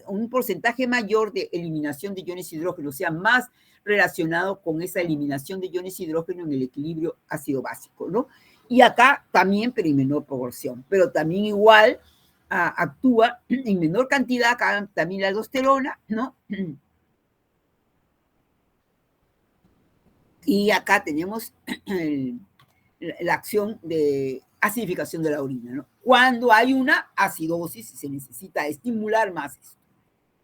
un porcentaje mayor de eliminación de iones hidrógeno, o sea, más relacionado con esa eliminación de iones hidrógeno en el equilibrio ácido-básico, ¿no? Y acá también, pero en menor proporción, pero también igual actúa en menor cantidad, acá también la aldosterona, ¿no? Y acá tenemos la acción de acidificación de la orina, ¿no? Cuando hay una acidosis, se necesita estimular más esto.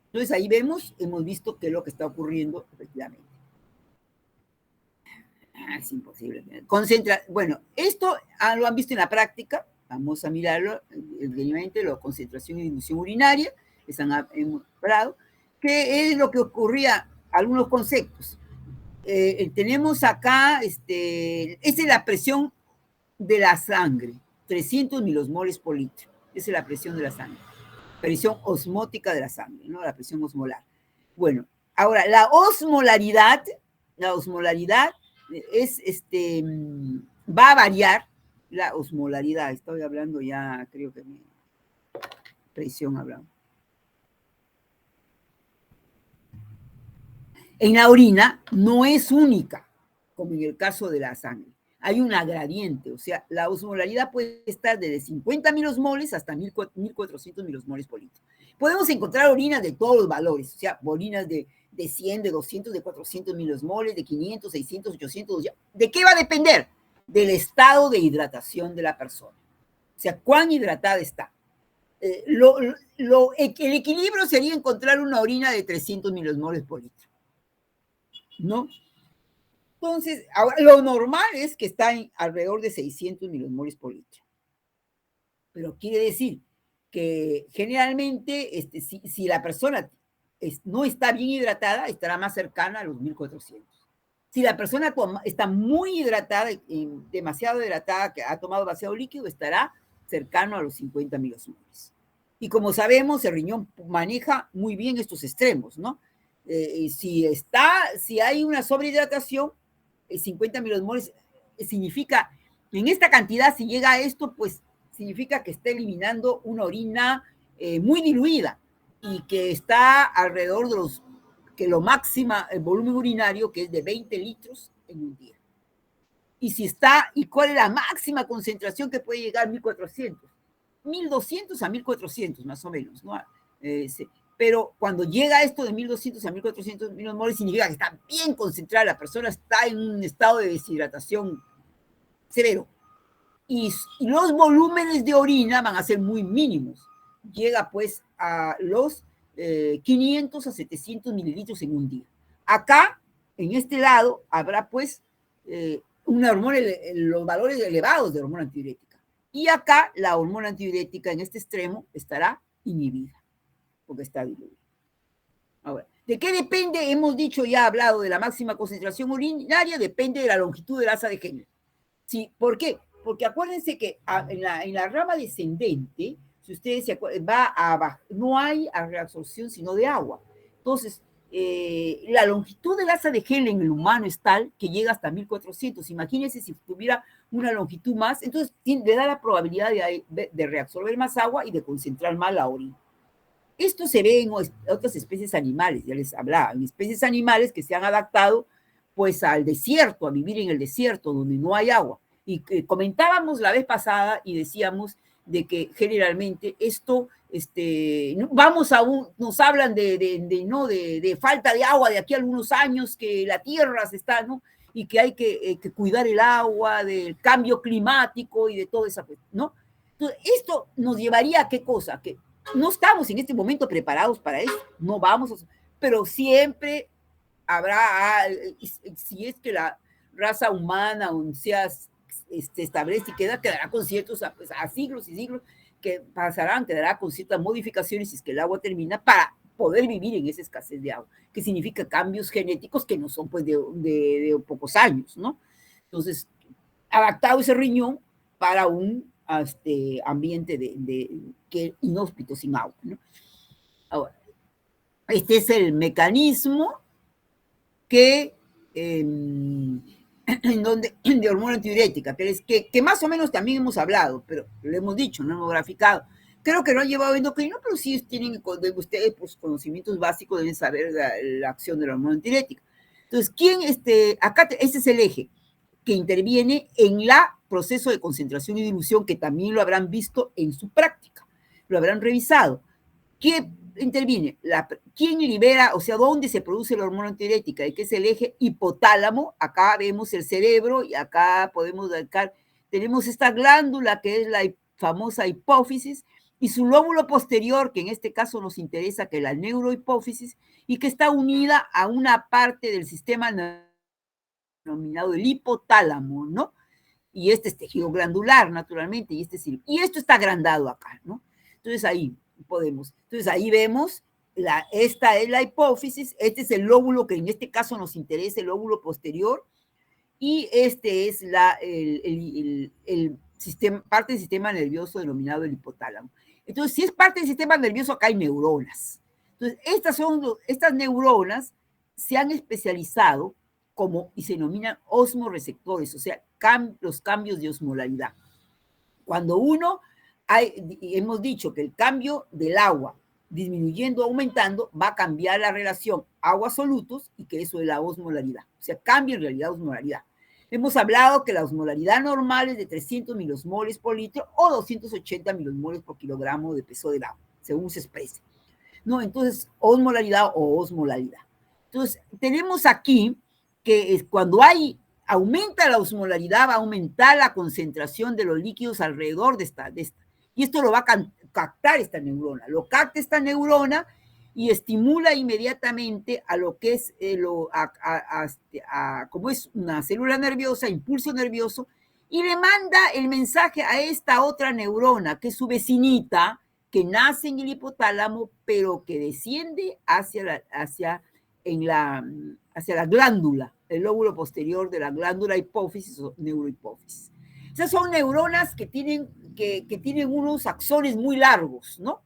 Entonces ahí hemos visto qué es lo que está ocurriendo efectivamente. Es imposible. Bueno, esto lo han visto en la práctica, vamos a mirarlo brevemente, la concentración y dilución urinaria, hemos hablado, que es lo que ocurría, algunos conceptos. Tenemos acá, esa es la presión de la sangre, 300 milosmoles por litro, esa es la presión de la sangre, presión osmótica de la sangre, ¿no? La presión osmolar. Bueno, ahora, la osmolaridad es, va a variar la osmolaridad, estoy hablando ya, creo que presión hablamos. En la orina no es única, como en el caso de la sangre. Hay una gradiente, o sea, la osmolaridad puede estar desde 50 milosmoles hasta 1400 milosmoles por litro. Podemos encontrar orinas de todos los valores, o sea, orinas de 100, de 200, de 400 milosmoles, de 500, 600, 800. ¿De qué va a depender? Del estado de hidratación de la persona. O sea, cuán hidratada está. El equilibrio sería encontrar una orina de 300 milosmoles por litro, ¿no? Entonces, ahora, lo normal es que está en alrededor de 600 milosmoles por litro. Pero quiere decir que generalmente, si la persona no está bien hidratada, estará más cercana a los 1400. Si la persona está muy hidratada, demasiado hidratada, que ha tomado demasiado líquido, estará cercano a los 50 milosmoles. Y como sabemos, el riñón maneja muy bien estos extremos, ¿no? Si hay una sobrehidratación, 50 milosmoles significa, en esta cantidad, si llega a esto, pues significa que está eliminando una orina muy diluida y que está alrededor de lo máxima, el volumen urinario, que es de 20 litros en un día. ¿Y cuál es la máxima concentración que puede llegar? 1400. 1200 a 1400, más o menos, ¿no? Pero cuando llega esto de 1200 a 1400 milosmoles, significa que está bien concentrada, la persona está en un estado de deshidratación severo. Y los volúmenes de orina van a ser muy mínimos. Llega pues a los 500 a 700 mililitros en un día. Acá, en este lado, habrá pues una hormona, los valores elevados de hormona antidiurética. Y acá la hormona antidiurética en este extremo estará inhibida, porque está diluida. Ahora, ¿de qué depende? Hemos dicho, ya hablado de la máxima concentración urinaria, depende de la longitud del asa de Henle. ¿Sí? ¿Por qué? Porque acuérdense que en la rama descendente, si ustedes se acuerdan, no hay reabsorción sino de agua. Entonces, la longitud del asa de Henle en el humano es tal que llega hasta 1400. Imagínense si tuviera una longitud más, entonces le da la probabilidad de reabsorber más agua y de concentrar más la orina. Esto se ve en otras especies animales, ya les hablaba, en especies animales que se han adaptado pues al desierto, a vivir en el desierto donde no hay agua. Y comentábamos la vez pasada y decíamos de que generalmente esto, nos hablan de falta de agua de aquí a algunos años, que la tierra se está, ¿no? Y que hay que cuidar el agua, del cambio climático y de todo eso, ¿no? Entonces, esto nos llevaría a qué cosa, que no estamos en este momento preparados para eso, no vamos a, pero siempre habrá, si es que la raza humana se establece y quedará con ciertos, pues, a siglos y siglos que pasarán, quedará con ciertas modificaciones si es que el agua termina para poder vivir en esa escasez de agua, que significa cambios genéticos que no son pues de pocos años, ¿no? Entonces, adaptado ese riñón para un ambiente inhóspito sin agua, ¿no? Ahora, este es el mecanismo que de hormona antidiurética, pero es que más o menos también hemos hablado, pero lo hemos dicho, no hemos graficado, Creo que no han llevado endocrino, pero sí tienen ustedes pues, conocimientos básicos, deben saber la acción de la hormona antidiurética. Entonces, acá ese es el eje que interviene en el proceso de concentración y dilución, que también lo habrán visto en su práctica, lo habrán revisado. ¿Qué interviene? ¿Quién libera, o sea, dónde se produce la hormona antidiurética? ¿De qué es el eje hipotálamo? Acá vemos el cerebro y acá tenemos esta glándula que es la famosa hipófisis, y su lóbulo posterior, que en este caso nos interesa, que es la neurohipófisis, y que está unida a una parte del sistema denominado el hipotálamo, ¿no? Y este es tejido glandular, naturalmente, y esto está agrandado acá, ¿no? Entonces ahí vemos, esta es la hipófisis, este es el lóbulo que en este caso nos interesa, el lóbulo posterior, y este es parte del sistema nervioso denominado el hipotálamo. Entonces, si es parte del sistema nervioso, acá hay neuronas. Entonces, estas neuronas se han especializado y se denominan osmoreceptores, o sea, los cambios de osmolaridad. Cuando hemos dicho que el cambio del agua disminuyendo, aumentando, va a cambiar la relación agua-solutos y que eso es la osmolaridad. O sea, cambia en realidad osmolaridad. Hemos hablado que la osmolaridad normal es de 300 milosmoles por litro o 280 milosmoles por kilogramo de peso del agua, según se exprese. ¿No? Entonces, osmolaridad o osmolaridad. Entonces, tenemos aquí que cuando aumenta la osmolaridad, va a aumentar la concentración de los líquidos alrededor de esta. Y esto lo va a captar esta neurona. Lo capta esta neurona y estimula inmediatamente a lo que es, como es una célula nerviosa, impulso nervioso, y le manda el mensaje a esta otra neurona, que es su vecinita, que nace en el hipotálamo, pero que desciende hacia la glándula, el lóbulo posterior de la glándula hipófisis o neurohipófisis. Esas son neuronas que tienen unos axones muy largos, ¿no?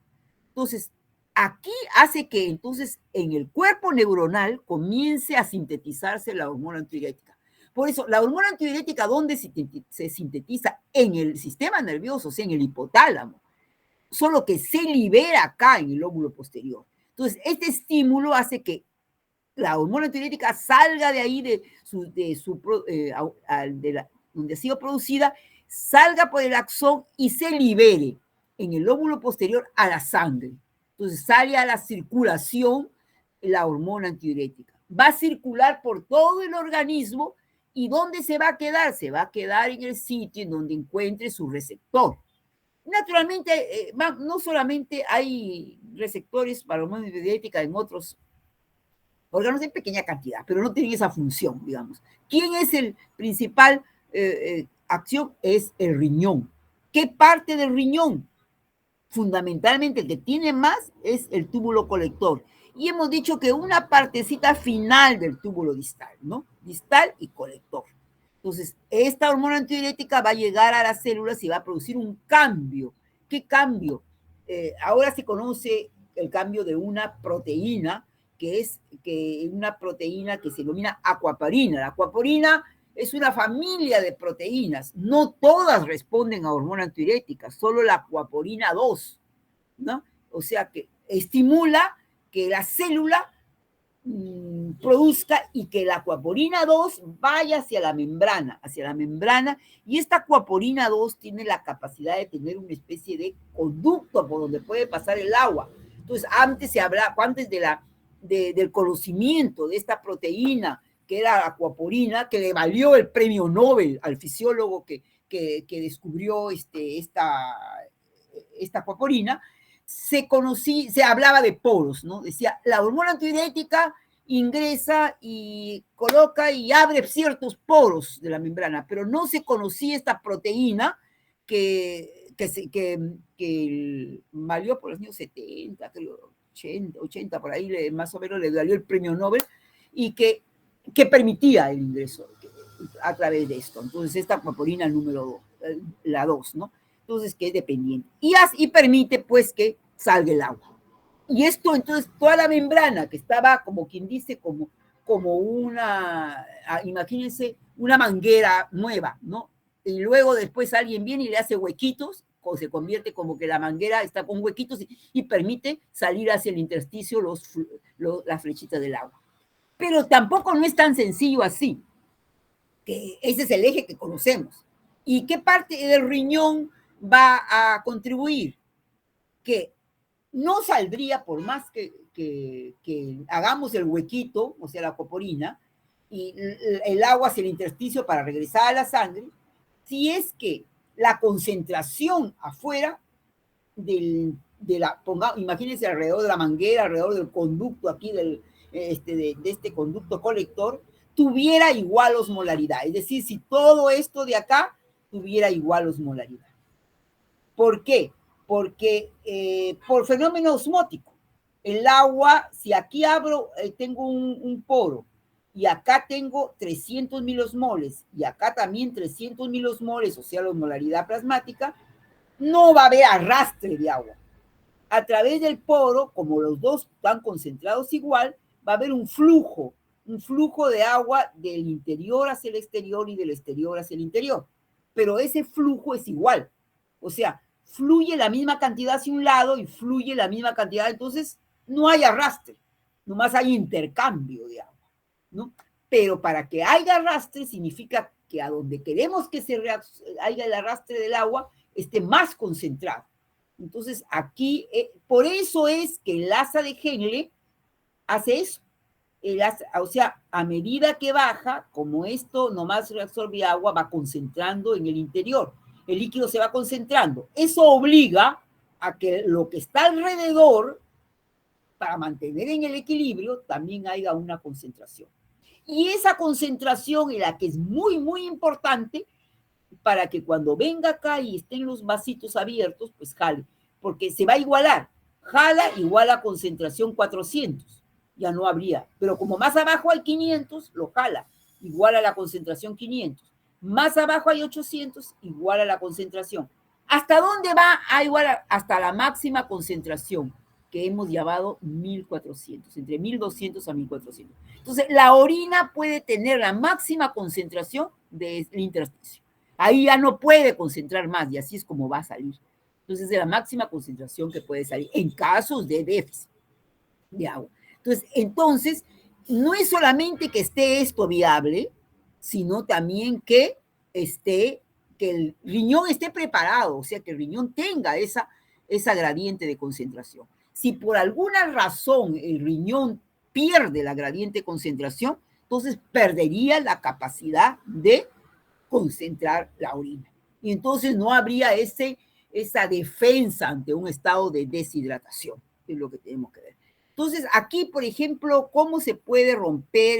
Entonces, aquí hace que entonces en el cuerpo neuronal comience a sintetizarse la hormona antidiurética. Por eso, la hormona antidiurética, ¿dónde se sintetiza? En el sistema nervioso, o sea, en el hipotálamo. Solo que se libera acá en el lóbulo posterior. Entonces, este estímulo hace que la hormona antidiurética salga de ahí, donde ha sido producida, salga por el axón y se libere en el lóbulo posterior a la sangre. Entonces sale a la circulación la hormona antidiurética. Va a circular por todo el organismo y ¿dónde se va a quedar? Se va a quedar en el sitio en donde encuentre su receptor. Naturalmente, no solamente hay receptores para hormona antidiurética en otros órganos en pequeña cantidad, pero no tienen esa función, digamos. ¿Quién es el principal acción? Es el riñón. ¿Qué parte del riñón? Fundamentalmente el que tiene más es el túbulo colector. Y hemos dicho que una partecita final del túbulo distal, ¿no? Distal y colector. Entonces, esta hormona antidiurética va a llegar a las células y va a producir un cambio. ¿Qué cambio? Ahora se conoce el cambio de una proteína, que es una proteína que se denomina aquaporina. La aquaporina es una familia de proteínas. No todas responden a hormona antidiurética, solo la aquaporina 2, ¿no? O sea que estimula que la célula produzca y que la aquaporina 2 vaya hacia la membrana, y esta aquaporina 2 tiene la capacidad de tener una especie de conducto por donde puede pasar el agua. Entonces, antes del conocimiento de esta proteína, que era aquaporina, que le valió el premio Nobel al fisiólogo que descubrió esta aquaporina, se hablaba de poros, ¿no? Decía, la hormona antidiurética ingresa y coloca y abre ciertos poros de la membrana, pero no se conocía esta proteína que valió por los años 70, 80 por ahí, más o menos le valió el premio Nobel, y que permitía el ingreso a través de esto. Entonces, esta aquaporina número 2, la 2, ¿no? Entonces, que es dependiente. Y permite, pues, que salga el agua. Y esto, entonces, toda la membrana que estaba, como quien dice, como imagínense, una manguera nueva, ¿no? Y luego después alguien viene y le hace huequitos se convierte como que la manguera está con huequitos y permite salir hacia el intersticio las flechitas del agua. Pero tampoco no es tan sencillo así, que ese es el eje que conocemos. ¿Y qué parte del riñón va a contribuir? Que no saldría por más que hagamos el huequito, o sea, la coporina, y el agua hacia el intersticio para regresar a la sangre, si es que la concentración afuera imagínense alrededor de la manguera, alrededor del conducto aquí de este conducto colector, tuviera igual osmolaridad. Es decir, si todo esto de acá tuviera igual osmolaridad. ¿Por qué? Porque por fenómeno osmótico. El agua, si aquí tengo un poro y acá tengo 300 milosmoles y acá también 300 milosmoles, o sea, la osmolaridad plasmática, no va a haber arrastre de agua. A través del poro, como los dos están concentrados igual, va a haber un flujo de agua del interior hacia el exterior y del exterior hacia el interior. Pero ese flujo es igual. O sea, fluye la misma cantidad hacia un lado y fluye la misma cantidad, entonces no hay arrastre, nomás hay intercambio de agua, ¿no? Pero para que haya arrastre significa que a donde queremos que haya el arrastre del agua esté más concentrado. Entonces aquí, por eso es que el asa de Henle hace eso. O sea, a medida que baja, como esto nomás reabsorbe agua, va concentrando en el interior. El líquido se va concentrando. Eso obliga a que lo que está alrededor, para mantener en el equilibrio, también haya una concentración. Y esa concentración es la que es muy, muy importante para que cuando venga acá y estén los vasitos abiertos, pues jale, porque se va a igualar. Jala igual a concentración 400, ya no habría. Pero como más abajo hay 500, lo jala, igual a la concentración 500. Más abajo hay 800, igual a la concentración. ¿Hasta dónde va? Igual hasta la máxima concentración, que hemos llamado 1400, entre 1200 a 1400. Entonces, la orina puede tener la máxima concentración del intersticio. Ahí ya no puede concentrar más y así es como va a salir. Entonces, es la máxima concentración que puede salir en casos de déficit de agua. Entonces, no es solamente que esté esto viable, sino también que el riñón esté preparado, o sea, que el riñón tenga esa gradiente de concentración. Si por alguna razón el riñón pierde la gradiente de concentración, entonces perdería la capacidad de concentrar la orina. Y entonces no habría esa defensa ante un estado de deshidratación, es lo que tenemos que ver. Entonces, aquí, por ejemplo, ¿cómo se puede romper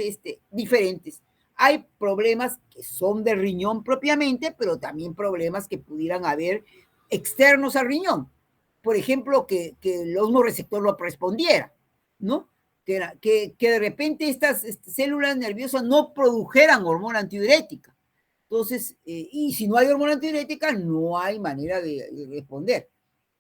diferentes? Hay problemas que son del riñón propiamente, pero también problemas que pudieran haber externos al riñón. Por ejemplo, que el osmoreceptor no respondiera, ¿no? Que de repente estas células nerviosas no produjeran hormona antidiurética. Entonces, y si no hay hormona antidiurética, no hay manera de responder.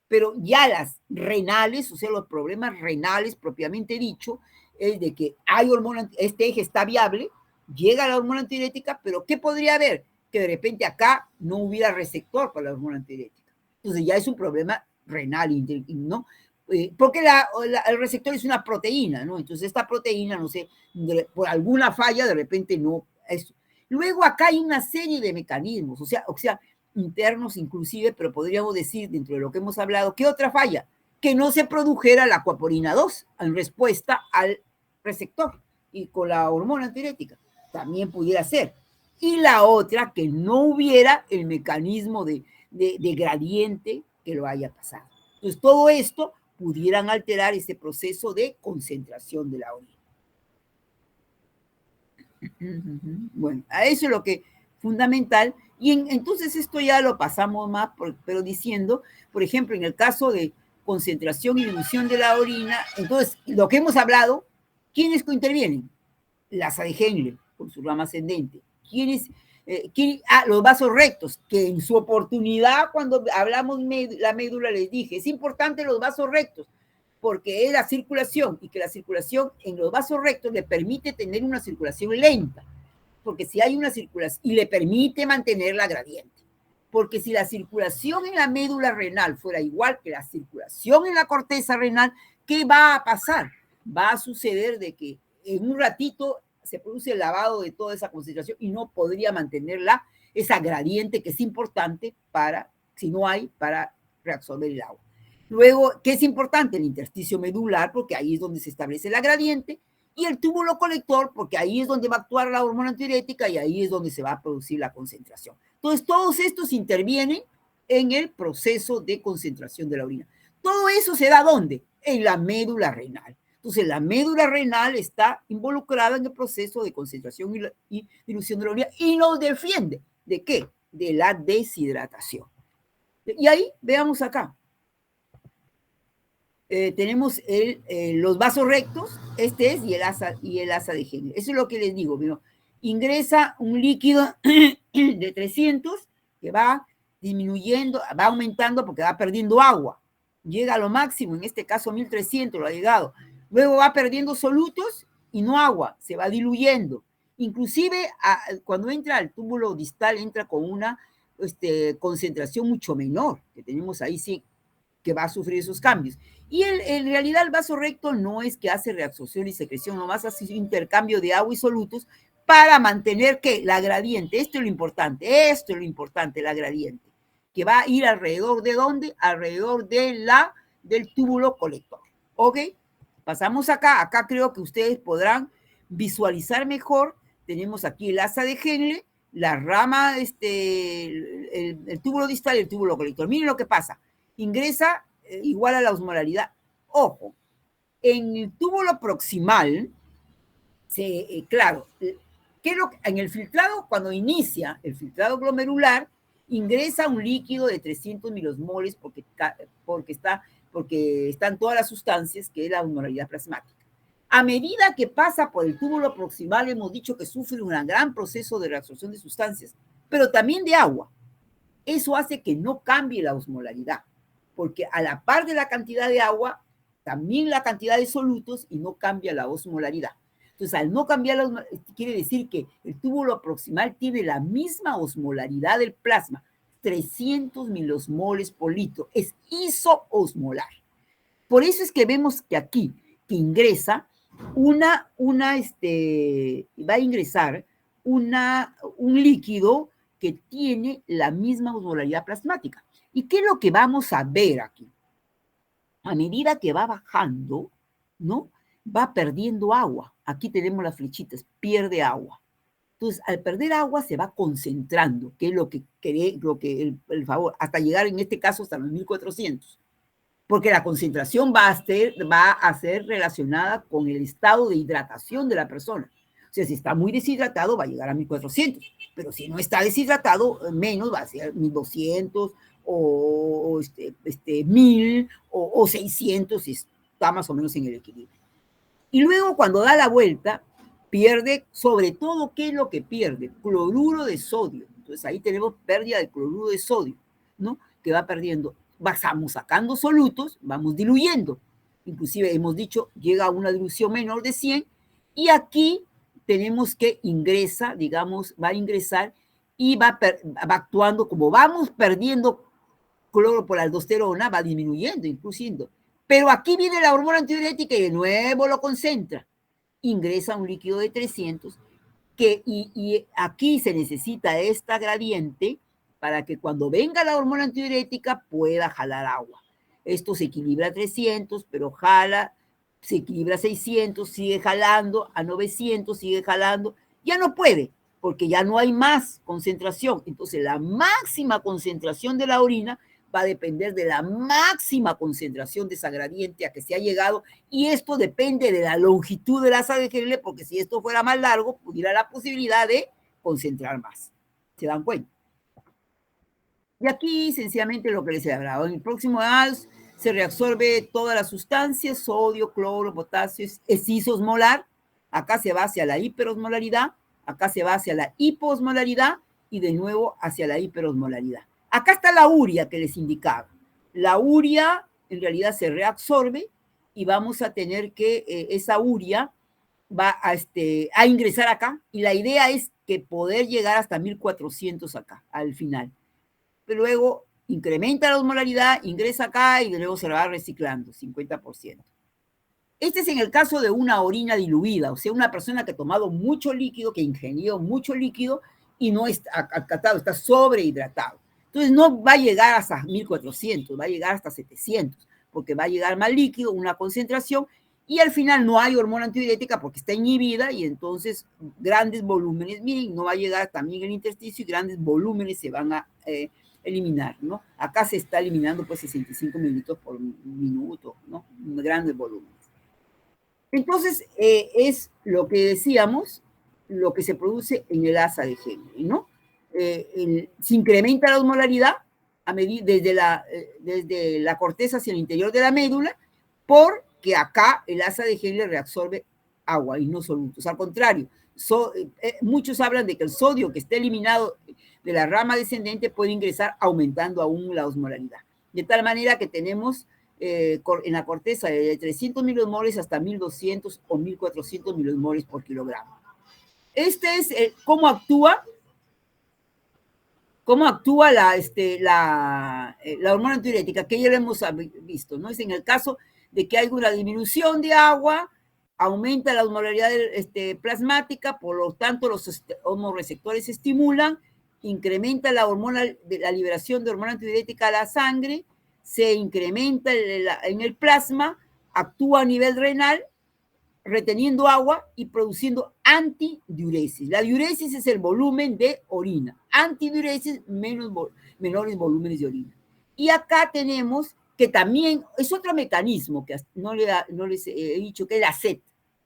Pero ya las renales, o sea, los problemas renales propiamente dicho, es de que hay hormona, este eje está viable, llega la hormona antidiurética, pero ¿qué podría haber? Que de repente acá no hubiera receptor para la hormona antidiurética. Entonces ya es un problema renal, ¿no? Porque el receptor es una proteína, ¿no? Entonces esta proteína, no sé, por alguna falla de repente no. Luego acá hay una serie de mecanismos, o sea, internos inclusive, pero podríamos decir, dentro de lo que hemos hablado, ¿qué otra falla? Que no se produjera la acuaporina 2 en respuesta al receptor y con la hormona antidiurética. También pudiera ser. Y la otra, que no hubiera el mecanismo de gradiente que lo haya pasado. Entonces, todo esto pudieran alterar ese proceso de concentración de la orina. Bueno, a eso es lo que fundamental. Y entonces esto ya lo pasamos más, pero diciendo, por ejemplo, en el caso de concentración y dilución de la orina, entonces lo que hemos hablado, ¿quiénes intervienen? La asa de Henle, por su rama ascendente. Los vasos rectos, que en su oportunidad, cuando hablamos la médula, les dije, es importante los vasos rectos, porque es la circulación, y que la circulación en los vasos rectos le permite tener una circulación lenta, porque si hay una circulación, y le permite mantener la gradiente. Porque si la circulación en la médula renal fuera igual que la circulación en la corteza renal, ¿qué va a pasar? Va a suceder de que en un ratito se produce el lavado de toda esa concentración y no podría mantenerla, esa gradiente que es importante para, si no hay, para reabsorber el agua. Luego, ¿qué es importante? El intersticio medular, porque ahí es donde se establece la gradiente, y el túbulo colector, porque ahí es donde va a actuar la hormona antidiurética y ahí es donde se va a producir la concentración. Entonces, todos estos intervienen en el proceso de concentración de la orina. ¿Todo eso se da dónde? En la médula renal. Entonces, la médula renal está involucrada en el proceso de concentración y dilución de la orina y nos defiende. ¿De qué? De la deshidratación. Y ahí, veamos acá. Tenemos los vasos rectos, este es, y el asa de Henle. Eso es lo que les digo. ¿No? Ingresa un líquido de 300 que va disminuyendo, va aumentando porque va perdiendo agua. Llega a lo máximo, en este caso 1300 lo ha llegado. Luego va perdiendo solutos y no agua, se va diluyendo. Inclusive cuando entra al túbulo distal, entra con una concentración mucho menor, que tenemos ahí sí, que va a sufrir esos cambios. Y en realidad el vaso recto no es que hace reabsorción y secreción, nomás hace intercambio de agua y solutos para mantener que la gradiente, esto es lo importante, la gradiente, que va a ir alrededor de ¿dónde? Alrededor del túbulo colector. ¿Ok? Pasamos acá creo que ustedes podrán visualizar mejor. Tenemos aquí el asa de Henle, la rama, el túbulo distal y el túbulo colector. Miren lo que pasa. Ingresa igual a la osmolaridad. Ojo, en el túbulo proximal, claro, en el filtrado, cuando inicia el filtrado glomerular, ingresa un líquido de 300 milosmoles porque están todas las sustancias, que es la osmolaridad plasmática. A medida que pasa por el túbulo proximal, hemos dicho que sufre un gran proceso de reabsorción de sustancias, pero también de agua. Eso hace que no cambie la osmolaridad, porque a la par de la cantidad de agua, también la cantidad de solutos y no cambia la osmolaridad. Entonces, al no cambiar la osmolaridad, quiere decir que el túbulo proximal tiene la misma osmolaridad del plasma, 300 milosmoles por litro, es isoosmolar. Por eso es que vemos que aquí, que ingresa va a ingresar un líquido que tiene la misma osmolaridad plasmática. ¿Y qué es lo que vamos a ver aquí? A medida que va bajando, ¿no? Va perdiendo agua. Aquí tenemos las flechitas, pierde agua. Entonces, al perder agua se va concentrando, que es lo que el favor, hasta llegar en este caso hasta los 1400. Porque la concentración va a ser relacionada con el estado de hidratación de la persona. O sea, si está muy deshidratado, va a llegar a 1400, pero si no está deshidratado, menos, va a ser 1200 o 1000 o 600, si está más o menos en el equilibrio. Y luego, cuando da la vuelta, pierde, sobre todo, ¿qué es lo que pierde? Cloruro de sodio. Entonces, ahí tenemos pérdida de cloruro de sodio, ¿no? Que va perdiendo. Vamos sacando solutos, vamos diluyendo. Inclusive hemos dicho, llega a una dilución menor de 100 y aquí tenemos que va a ingresar y va actuando, como vamos perdiendo cloro por aldosterona, va disminuyendo, inclusive. Pero aquí viene la hormona antidiurética y de nuevo lo concentra. Ingresa un líquido de 300 y aquí se necesita esta gradiente para que cuando venga la hormona antidiurética pueda jalar agua. Esto se equilibra a 300, pero se equilibra a 600, sigue jalando, a 900, sigue jalando. Ya no puede, porque ya no hay más concentración. Entonces, la máxima concentración de la orina va a depender de la máxima concentración de esa gradiente a que se ha llegado, y esto depende de la longitud del asa de Henle, porque si esto fuera más largo, pudiera la posibilidad de concentrar más. ¿Se dan cuenta? Y aquí, sencillamente, lo que les he hablado. En el próximo ALS se reabsorbe todas las sustancias, sodio, cloro, potasio, es isosmolar. Acá se va hacia la hiperosmolaridad, acá se va hacia la hiposmolaridad y de nuevo hacia la hiperosmolaridad. Acá está la urea que les indicaba. La urea en realidad se reabsorbe y vamos a tener que esa urea va a ingresar acá y la idea es que poder llegar hasta 1400 acá, al final. pero luego incrementa la osmolaridad, ingresa acá y luego se la va reciclando, 50%. Este es en el caso de una orina diluida, o sea, una persona que ha tomado mucho líquido, que ingirió mucho líquido y no está acatado, está sobrehidratado. Entonces no va a llegar hasta 1400, va a llegar hasta 700, porque va a llegar más líquido, una concentración, y al final no hay hormona antidiurética porque está inhibida y entonces grandes volúmenes, miren, no va a llegar también el intersticio y grandes volúmenes se van a eliminar, ¿no? Acá se está eliminando pues 65 mililitros por minuto, ¿no? Grandes volúmenes. Entonces, es lo que decíamos, lo que se produce en el asa de Henle, ¿no? Se incrementa la osmolaridad desde la corteza hacia el interior de la médula, porque acá el asa de Henle reabsorbe agua y no solutos. Al contrario, muchos hablan de que el sodio que está eliminado de la rama descendente puede ingresar aumentando aún la osmolaridad. De tal manera que tenemos en la corteza de 300 milosmoles hasta 1200 o 1400 milosmoles por kilogramo. Este es cómo actúa la hormona antidiurética, que ya lo hemos visto, ¿no? Es en el caso de que hay una disminución de agua, aumenta la osmolaridad plasmática, por lo tanto los hormoreceptores se estimulan, incrementa la liberación de hormona antidiurética a la sangre, se incrementa en el plasma, actúa a nivel renal, reteniendo agua y produciendo antidiuresis. La diuresis es el volumen de orina. Antidiuresis, menores volúmenes de orina. Y acá tenemos que también es otro mecanismo que no les he dicho, que es la SET,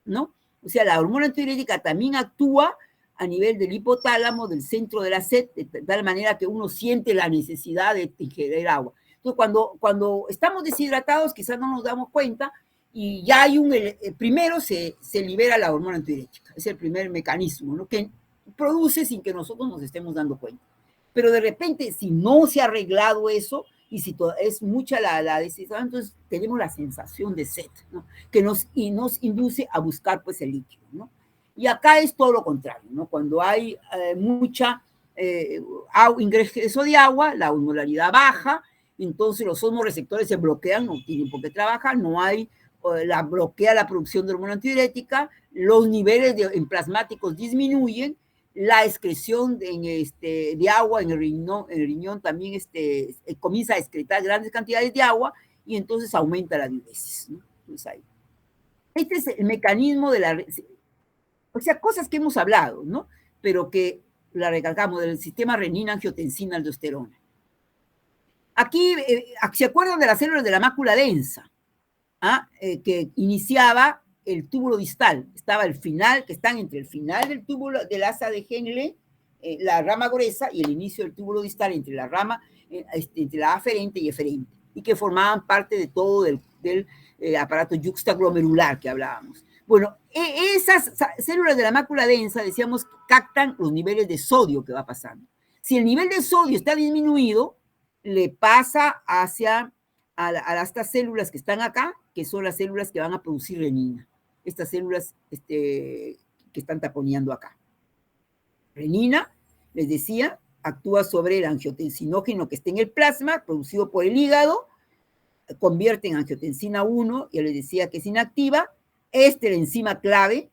¿no? O sea, la hormona antidiurética también actúa a nivel del hipotálamo, del centro de la SET, de tal manera que uno siente la necesidad de ingerir agua. Entonces, cuando estamos deshidratados, quizás no nos damos cuenta, y ya hay primero se libera la hormona antidiurética, es el primer mecanismo, ¿no? Que produce sin que nosotros nos estemos dando cuenta. Pero de repente, si no se ha arreglado eso, y si es mucha la deshidratación, entonces tenemos la sensación de sed, ¿no? Que nos induce a buscar pues el líquido, ¿no? Y acá es todo lo contrario, ¿no? Cuando hay mucha ingreso de agua, la osmolaridad baja, entonces los osmoreceptores se bloquean, no tienen por qué trabajar, no hay bloquea la producción de hormona antidiurética, los niveles en plasmáticos disminuyen, la excreción de agua en el riñón también comienza a excretar grandes cantidades de agua y entonces aumenta la diuresis, ¿no? Entonces ahí. Este es el mecanismo de o sea, cosas que hemos hablado, ¿no? Pero que la recalcamos del sistema renina-angiotensina-aldosterona. Aquí, ¿se acuerdan de las células de la mácula densa? Que iniciaba el túbulo distal, estaba el final, que están entre el final del túbulo del asa de Henle, la rama gruesa, y el inicio del túbulo distal entre la rama, entre la aferente y eferente, y que formaban parte de todo del aparato yuxtaglomerular que hablábamos. Bueno, esas células de la mácula densa, decíamos, captan los niveles de sodio que va pasando. Si el nivel de sodio está disminuido, le pasa hacia a estas células que están acá, que son las células que van a producir renina. Estas células que están taponeando acá. Renina, les decía, actúa sobre el angiotensinógeno que está en el plasma, producido por el hígado, convierte en angiotensina 1, ya les decía que es inactiva. Es la enzima clave,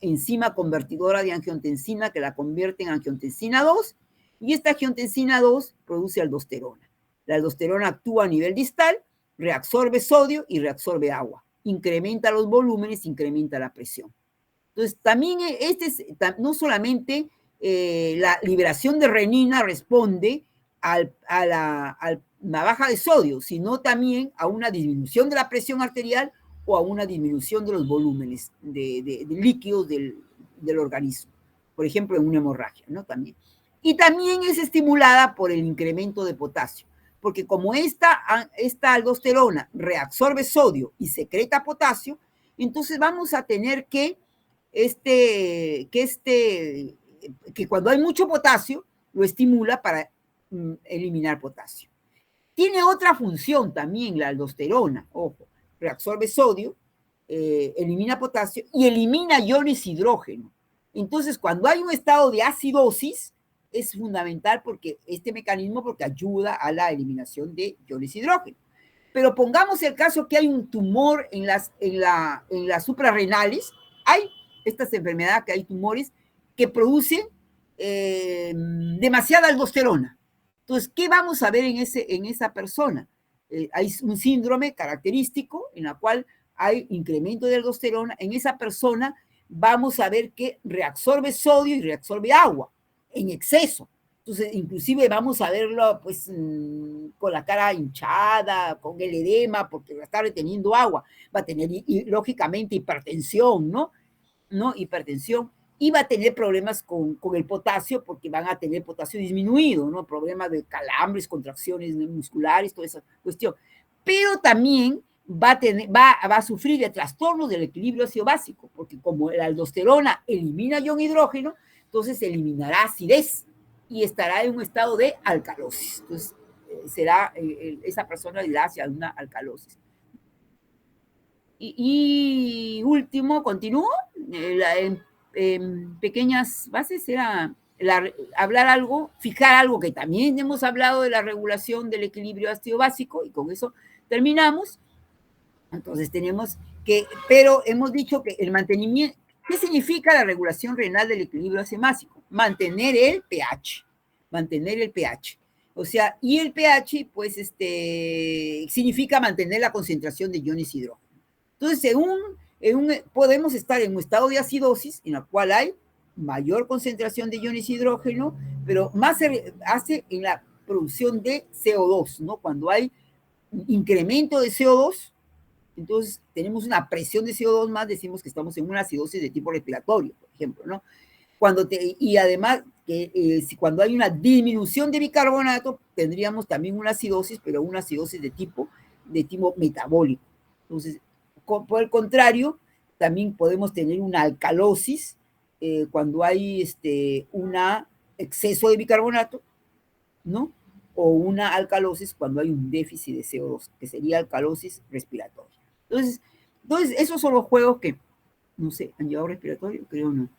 enzima convertidora de angiotensina, que la convierte en angiotensina 2, y esta angiotensina 2 produce aldosterona. La aldosterona actúa a nivel distal, reabsorbe sodio y reabsorbe agua. Incrementa los volúmenes, incrementa la presión. Entonces, también no solamente la liberación de renina responde a la baja de sodio, sino también a una disminución de la presión arterial o a una disminución de los volúmenes de líquidos del organismo. Por ejemplo, en una hemorragia, ¿no? También. Y también es estimulada por el incremento de potasio, porque como esta aldosterona reabsorbe sodio y secreta potasio, entonces vamos a tener que cuando hay mucho potasio, lo estimula para eliminar potasio. Tiene otra función también la aldosterona, ojo, reabsorbe sodio, elimina potasio y elimina iones hidrógeno. Entonces, cuando hay un estado de acidosis, es fundamental porque este mecanismo porque ayuda a la eliminación de iones hidrógeno. Pero pongamos el caso que hay un tumor en las suprarrenales, hay estas enfermedades que hay tumores que producen demasiada aldosterona. Entonces, ¿qué vamos a ver en esa persona? Hay un síndrome característico en la cual hay incremento de aldosterona. En esa persona vamos a ver que reabsorbe sodio y reabsorbe agua en exceso. Entonces, inclusive vamos a verlo pues con la cara hinchada, con el edema, porque va a estar reteniendo agua. Va a tener, lógicamente, hipertensión, ¿no? Hipertensión. Y va a tener problemas con el potasio, porque van a tener potasio disminuido, ¿no? Problemas de calambres, contracciones musculares, toda esa cuestión. Pero también va a sufrir de trastornos del equilibrio ácido básico, porque como la aldosterona elimina ion hidrógeno, entonces eliminará acidez y estará en un estado de alcalosis. Entonces, esa persona irá hacia una alcalosis. Y último, continúo, en pequeñas bases era hablar algo, fijar algo que también hemos hablado de la regulación del equilibrio ácido básico, y con eso terminamos. Entonces tenemos que, pero hemos dicho que el mantenimiento, ¿qué significa la regulación renal del equilibrio ácido básico? Mantener el pH, mantener el pH. O sea, y el pH, pues, significa mantener la concentración de iones hidrógeno. Entonces, podemos estar en un estado de acidosis, en la cual hay mayor concentración de iones hidrógeno, pero más se hace en la producción de CO2, ¿no? Cuando hay incremento de CO2, entonces tenemos una presión de CO2 más, decimos que estamos en una acidosis de tipo respiratorio, por ejemplo, ¿no? Y además, cuando hay una disminución de bicarbonato, tendríamos también una acidosis, pero una acidosis de tipo metabólico. Entonces, por el contrario, también podemos tener una alcalosis cuando hay un exceso de bicarbonato, ¿no? O una alcalosis cuando hay un déficit de CO2, que sería alcalosis respiratoria. Entonces, esos son los juegos que, no sé, ¿han llevado respiratorio? Creo no.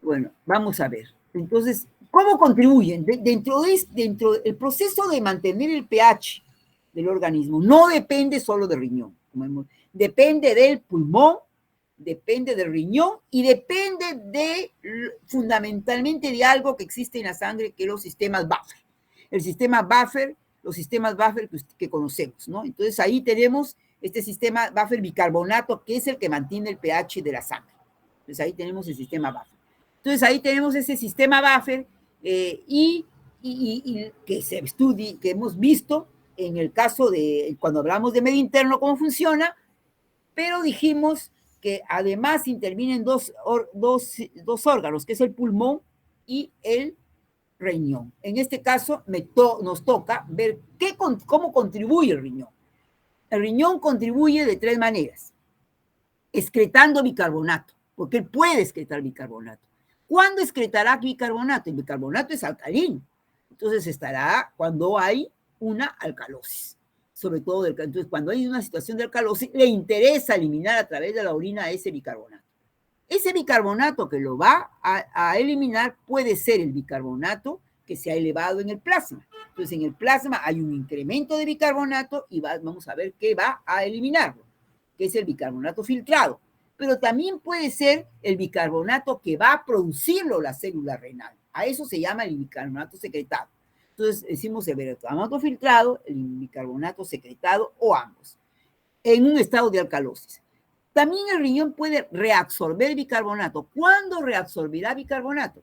Bueno, vamos a ver. Entonces, ¿cómo contribuyen? Dentro del proceso de mantener el pH del organismo, no depende solo del riñón, depende del pulmón, depende del riñón y depende fundamentalmente de algo que existe en la sangre, que es los sistemas buffer. El sistema buffer, los sistemas buffer que conocemos, ¿no? Entonces ahí tenemos este sistema buffer bicarbonato, que es el que mantiene el pH de la sangre. Entonces ahí tenemos el sistema buffer. Entonces ahí tenemos ese sistema buffer y que se estudia, que hemos visto en el caso de cuando hablamos de medio interno cómo funciona, pero dijimos que además intervienen dos órganos, que es el pulmón y el riñón. En este caso nos toca ver cómo contribuye el riñón. El riñón contribuye de 3 maneras. Excretando bicarbonato, porque él puede excretar bicarbonato. ¿Cuándo excretará bicarbonato? El bicarbonato es alcalino. Entonces estará cuando hay una alcalosis. Sobre todo, entonces cuando hay una situación de alcalosis, le interesa eliminar a través de la orina ese bicarbonato. Ese bicarbonato que lo va a eliminar puede ser el bicarbonato que se ha elevado en el plasma. Entonces en el plasma hay un incremento de bicarbonato y vamos a ver qué va a eliminarlo, que es el bicarbonato filtrado. Pero también puede ser el bicarbonato que va a producirlo la célula renal. A eso se llama el bicarbonato secretado. Entonces decimos el bicarbonato filtrado, el bicarbonato secretado o ambos, en un estado de alcalosis. También el riñón puede reabsorber bicarbonato. ¿Cuándo reabsorbirá bicarbonato?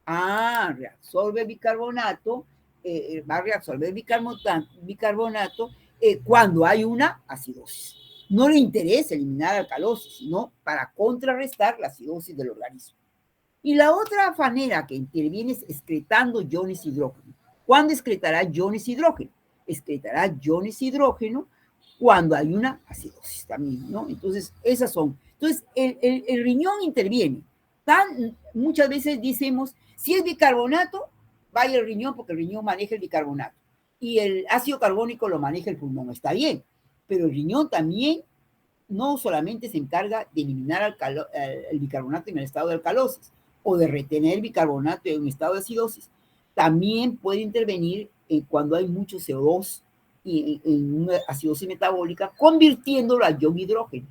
Reabsorbe bicarbonato, va a reabsorber bicarbonato cuando hay una acidosis. No le interesa eliminar alcalosis, sino para contrarrestar la acidosis del organismo. Y la otra manera que interviene es excretando iones hidrógeno. ¿Cuándo excretará iones hidrógeno? Excretará iones hidrógeno cuando hay una acidosis también, ¿no? Entonces, esas son. Entonces, el riñón interviene. Muchas veces decimos, si es bicarbonato, vaya el riñón porque el riñón maneja el bicarbonato. Y el ácido carbónico lo maneja el pulmón, está bien. Pero el riñón también no solamente se encarga de eliminar el bicarbonato en el estado de alcalosis o de retener bicarbonato en un estado de acidosis, también puede intervenir cuando hay mucho CO2 y en una acidosis metabólica, convirtiéndolo a ion hidrógeno,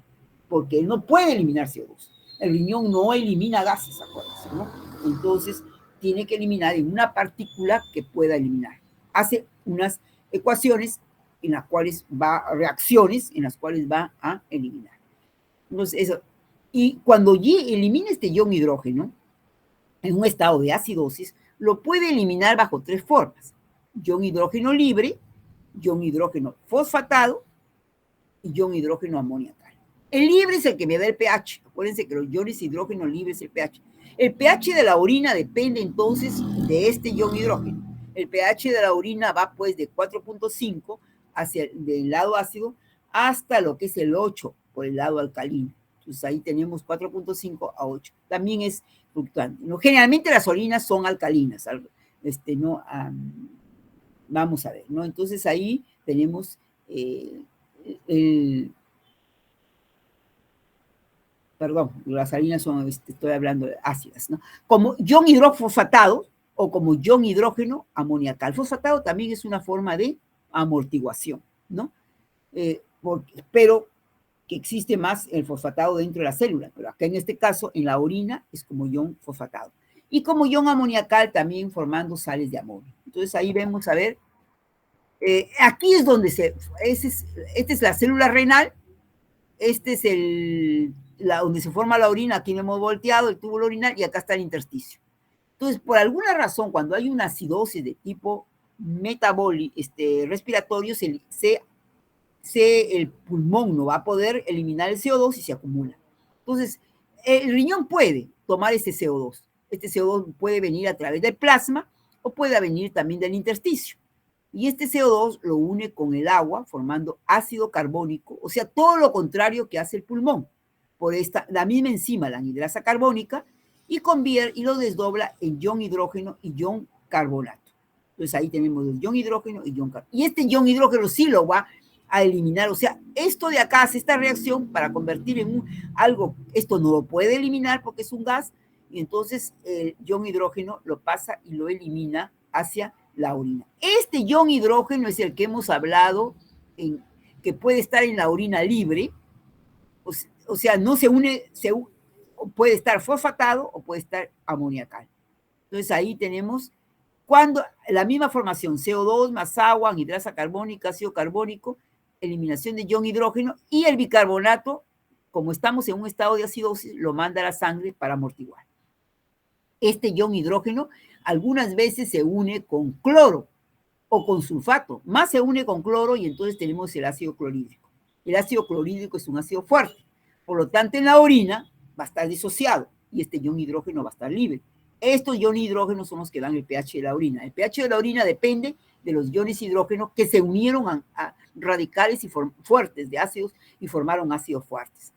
porque él no puede eliminar CO2. El riñón no elimina gases, acuérdense, ¿no? Entonces, tiene que eliminar en una partícula que pueda eliminar. Hace unas ecuaciones en las cuales reacciones en las cuales va a eliminar. Entonces, eso. Y cuando elimina este ion hidrógeno, en un estado de acidosis, lo puede eliminar bajo 3 formas: ion hidrógeno libre, ion hidrógeno fosfatado y ion hidrógeno amoniacal. El libre es el que me da el pH. Acuérdense que los iones hidrógeno libre es el pH. El pH de la orina depende entonces de este ion hidrógeno. El pH de la orina va pues de 4.5 hacia el lado ácido hasta lo que es el 8 por el lado alcalino. Entonces ahí tenemos 4.5 a 8. También es fluctuante. ¿No? Generalmente las orinas son alcalinas. ¿No? Vamos a ver, ¿no? Entonces ahí tenemos perdón, las salinas son, estoy hablando de ácidas, ¿no? Como ion hidrofosfatado o como ion hidrógeno amoniacal. Fosfatado también es una forma de amortiguación, ¿no? Pero que existe más el fosfatado dentro de la célula, pero acá en este caso, en la orina, es como ion fosfatado. Y como ion amoniacal también formando sales de amonio. Entonces ahí vemos, a ver, aquí es donde esta es la célula renal, este es donde se forma la orina, aquí lo hemos volteado, el túbulo urinal, y acá está el intersticio. Entonces, por alguna razón, cuando hay una acidosis de tipo respiratorio, el pulmón no va a poder eliminar el CO2 y se acumula. Entonces, el riñón puede tomar ese CO2. Este CO2 puede venir a través del plasma o puede venir también del intersticio. Y este CO2 lo une con el agua formando ácido carbónico, o sea, todo lo contrario que hace el pulmón, por la misma enzima, la anhidrasa carbónica, y lo desdobla en ion hidrógeno y ion carbonato. Entonces ahí tenemos el ion hidrógeno y ion carbonato. Y este ion hidrógeno sí lo va a eliminar, o sea, esto de acá hace esta reacción para convertir en algo, esto no lo puede eliminar porque es un gas, y entonces el ion hidrógeno lo pasa y lo elimina hacia la orina. Este ion hidrógeno es el que hemos hablado, que puede estar en la orina libre, o sea, no se une, puede estar fosfatado o puede estar amoniacal. Entonces ahí tenemos cuando la misma formación, CO2 más agua, anhidrasa carbónica, ácido carbónico, eliminación de ion hidrógeno, y el bicarbonato, como estamos en un estado de acidosis, lo manda a la sangre para amortiguar. Este ion hidrógeno algunas veces se une con cloro o con sulfato, más se une con cloro y entonces tenemos el ácido clorhídrico. El ácido clorhídrico es un ácido fuerte, por lo tanto en la orina va a estar disociado y este ion hidrógeno va a estar libre. Estos iones hidrógenos son los que dan el pH de la orina. El pH de la orina depende de los iones hidrógenos que se unieron a radicales fuertes de ácidos y formaron ácidos fuertes.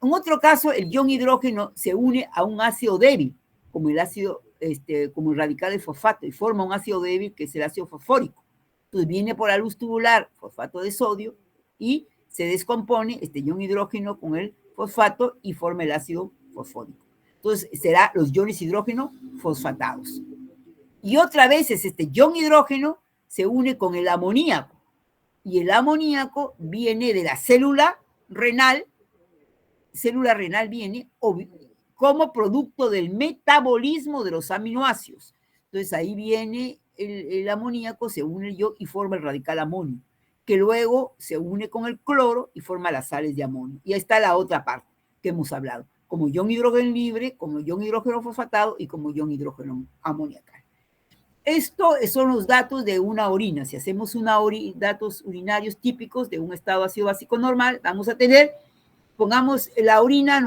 En otro caso, el ion hidrógeno se une a un ácido débil, como el ácido, como el radical de fosfato, y forma un ácido débil que es el ácido fosfórico. Entonces viene por la luz tubular fosfato de sodio y se descompone este ion hidrógeno con el fosfato y forma el ácido fosfórico. Entonces será los iones hidrógeno fosfatados. Y otra vez este ion hidrógeno se une con el amoníaco. Y el amoníaco viene de la célula renal viene como producto del metabolismo de los aminoácidos. Entonces ahí viene el amoníaco, se une y forma el radical amonio, que luego se une con el cloro y forma las sales de amonio. Y ahí está la otra parte que hemos hablado, como ion hidrógeno libre, como ion hidrógeno fosfatado y como ion hidrógeno amoniacal. Estos son los datos de una orina. Si hacemos datos urinarios típicos de un estado ácido básico normal, vamos a tener, pongamos la orina,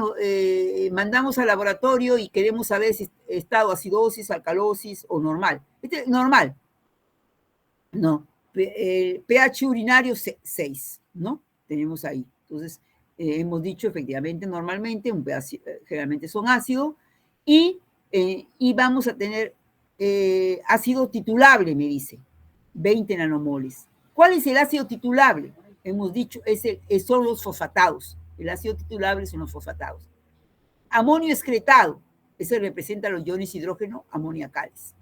mandamos al laboratorio y queremos saber si estado acidosis, alcalosis o normal. Normal. No. pH urinario 6, ¿no? Tenemos ahí. Entonces, hemos dicho efectivamente, normalmente, generalmente son ácidos, y vamos a tener ácido titulable, me dice, 20 nanomoles. ¿Cuál es el ácido titulable? Hemos dicho, son los fosfatados. El ácido titulable son los fosfatados. Amonio excretado, ese representa los iones hidrógeno amoniacales.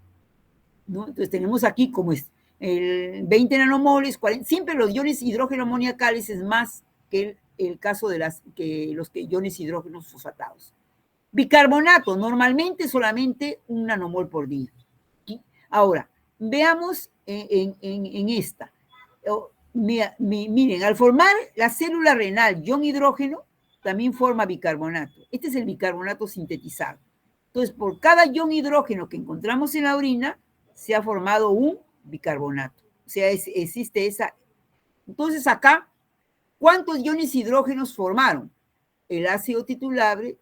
¿no? Entonces tenemos aquí como es el 20 nanomoles, 40, siempre los iones hidrógeno amoniacales es más que el caso de los iones hidrógenos fosfatados. Bicarbonato, normalmente solamente 1 nanomol por día. ¿Sí? Ahora, veamos en esta. Miren, al formar la célula renal ion hidrógeno, también forma bicarbonato. Este es el bicarbonato sintetizado. Entonces, por cada ion hidrógeno que encontramos en la orina, se ha formado un bicarbonato. O sea, existe esa. Entonces, acá, ¿cuántos iones hidrógenos formaron? El ácido titulable,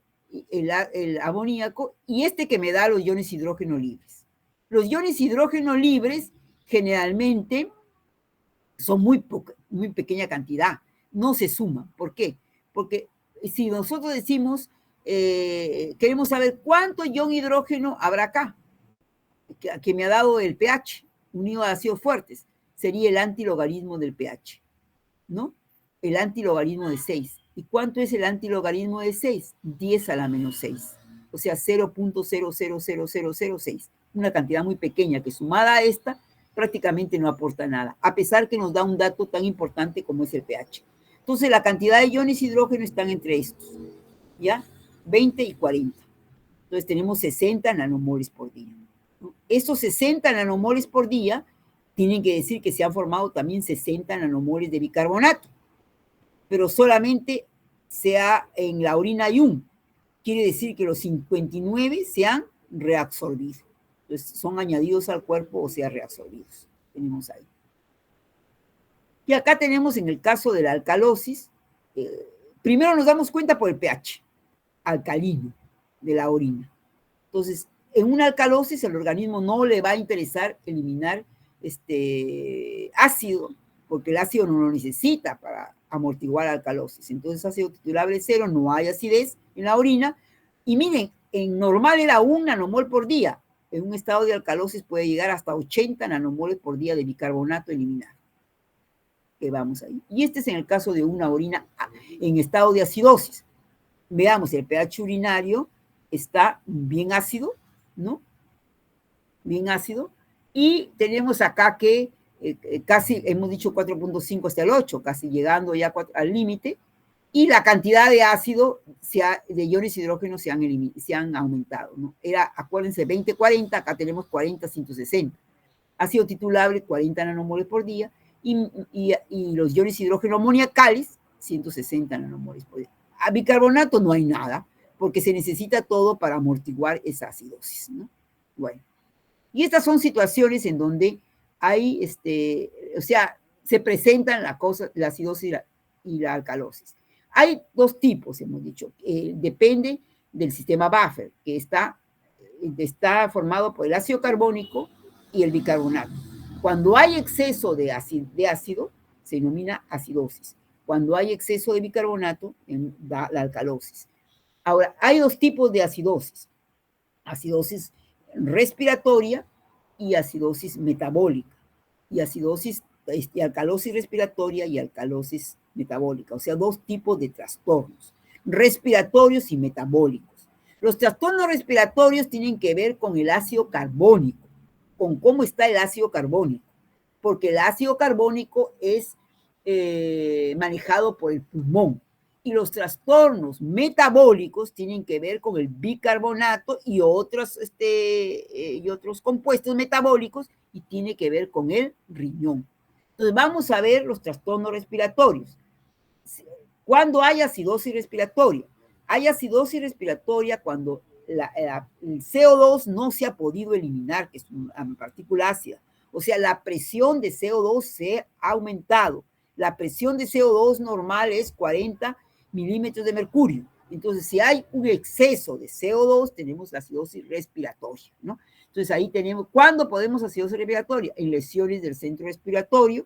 el amoníaco, y este que me da los iones hidrógeno libres. Los iones hidrógeno libres generalmente son muy pequeña cantidad, no se suman. ¿Por qué? Porque si nosotros decimos, queremos saber cuánto ion hidrógeno habrá acá, que me ha dado el pH, unido a ácidos fuertes, sería el antilogaritmo del pH, ¿no? El antilogaritmo de 6. ¿Y cuánto es el antilogaritmo de 6? 10 a la menos 6. O sea, 0.000006. Una cantidad muy pequeña que sumada a esta prácticamente no aporta nada, a pesar que nos da un dato tan importante como es el pH. Entonces, la cantidad de iones hidrógeno están entre estos, ¿ya? 20 y 40. Entonces, tenemos 60 nanomoles por día. Esos 60 nanomoles por día tienen que decir que se han formado también 60 nanomoles de bicarbonato, pero solamente en la orina hay 1. Quiere decir que los 59 se han reabsorbido. Entonces, son añadidos al cuerpo o sea reabsorbidos. Tenemos ahí. Y acá tenemos en el caso de la alcalosis, primero nos damos cuenta por el pH alcalino de la orina. Entonces, en una alcalosis el organismo no le va a interesar eliminar ácido, porque el ácido no lo necesita para amortiguar la alcalosis. Entonces, ácido titulable 0, no hay acidez en la orina. Y miren, en normal era 1 nanomol por día. En un estado de alcalosis puede llegar hasta 80 nanomoles por día de bicarbonato eliminado. Que vamos ahí. Y este es en el caso de una orina en estado de acidosis. Veamos, el pH urinario está bien ácido, ¿no? Bien ácido. Y tenemos acá que casi, hemos dicho 4.5 hasta el 8, casi llegando ya al límite. Y la cantidad de ácido, de iones hidrógeno se han aumentado, ¿no? Era, acuérdense, 20-40, acá tenemos 40-160. Ácido titulable, 40 nanomoles por día. Y los iones hidrógeno amoniacales, 160 nanomoles por día. A bicarbonato no hay nada, porque se necesita todo para amortiguar esa acidosis, ¿no? Bueno, y estas son situaciones en donde hay, o sea, se presentan la acidosis y la alcalosis. Hay 2 tipos, hemos dicho, depende del sistema buffer, que está formado por el ácido carbónico y el bicarbonato. Cuando hay exceso de ácido, se denomina acidosis. Cuando hay exceso de bicarbonato, da la alcalosis. Ahora, hay 2 tipos de acidosis. Acidosis respiratoria y acidosis metabólica. Y alcalosis respiratoria y alcalosis metabólica. O sea, 2 tipos de trastornos, respiratorios y metabólicos. Los trastornos respiratorios tienen que ver con el ácido carbónico, con cómo está el ácido carbónico, porque el ácido carbónico es manejado por el pulmón. Y los trastornos metabólicos tienen que ver con el bicarbonato y otros compuestos metabólicos y tiene que ver con el riñón. Entonces vamos a ver los trastornos respiratorios. ¿Cuándo hay acidosis respiratoria? Hay acidosis respiratoria cuando el CO2 no se ha podido eliminar, que es una partícula ácida. O sea, la presión de CO2 se ha aumentado. La presión de CO2 normal es 40 milímetros de mercurio. Entonces, si hay un exceso de CO2, tenemos la acidosis respiratoria, ¿no? Entonces, ahí tenemos, ¿cuándo podemos acidosis respiratoria? En lesiones del centro respiratorio,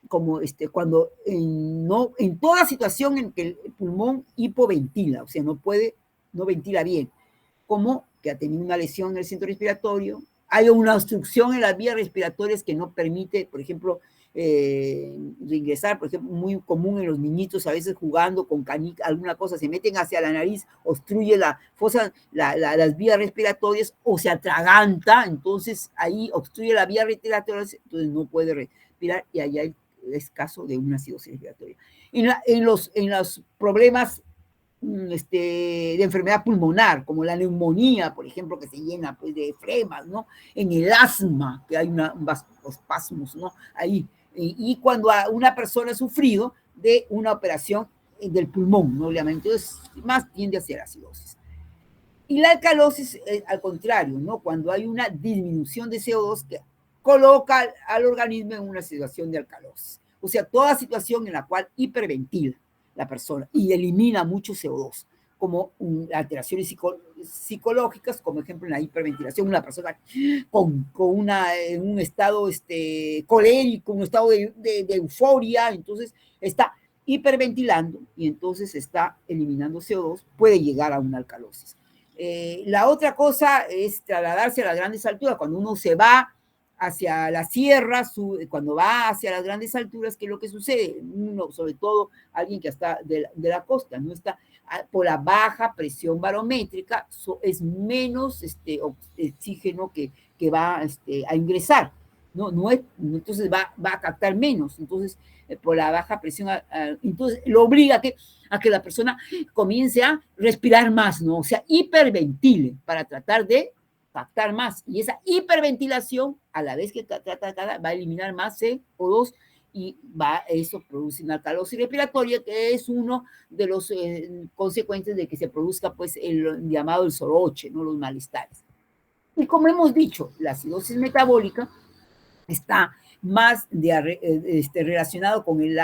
como cuando en toda situación en que el pulmón hipoventila, o sea, no ventila bien, como que ha tenido una lesión en el centro respiratorio, hay una obstrucción en las vías respiratorias que no permite, por ejemplo, reingresar, por ejemplo, muy común en los niñitos, a veces jugando con canica, alguna cosa, se meten hacia la nariz, obstruye la fosa, las vías respiratorias o se atraganta, entonces ahí obstruye la vía respiratoria, entonces no puede respirar y allá es caso de una acidosis respiratoria. En los problemas de enfermedad pulmonar, como la neumonía, por ejemplo, que se llena pues, de flemas, ¿no? En el asma, que hay espasmos, ¿no? Ahí. Y cuando una persona ha sufrido de una operación del pulmón, ¿no? Obviamente, entonces más tiende a ser acidosis. Y la alcalosis, al contrario, ¿no? Cuando hay una disminución de CO2 que coloca al organismo en una situación de alcalosis. O sea, toda situación en la cual hiperventila la persona y elimina mucho CO2, como alteraciones psicológicas, como ejemplo en la hiperventilación, una persona en un estado colérico, un estado de euforia, entonces está hiperventilando y entonces está eliminando CO2, puede llegar a una alcalosis. La otra cosa es trasladarse a las grandes alturas. Cuando uno se va hacia la sierra, cuando va hacia las grandes alturas, ¿qué es lo que sucede? Uno, sobre todo alguien que está de la costa, no está por la baja presión barométrica, es menos oxígeno que va a ingresar. No es, entonces va a captar menos. Entonces, por la baja presión, entonces lo obliga a que la persona comience a respirar más, ¿no? O sea, hiperventile para tratar de captar más. Y esa hiperventilación, a la vez que trata va a eliminar más CO2 y eso produce una alcalosis respiratoria, que es uno de los consecuencias de que se produzca pues el llamado el soroche, ¿no? Los malestares. Y como hemos dicho, la acidosis metabólica está más relacionado con el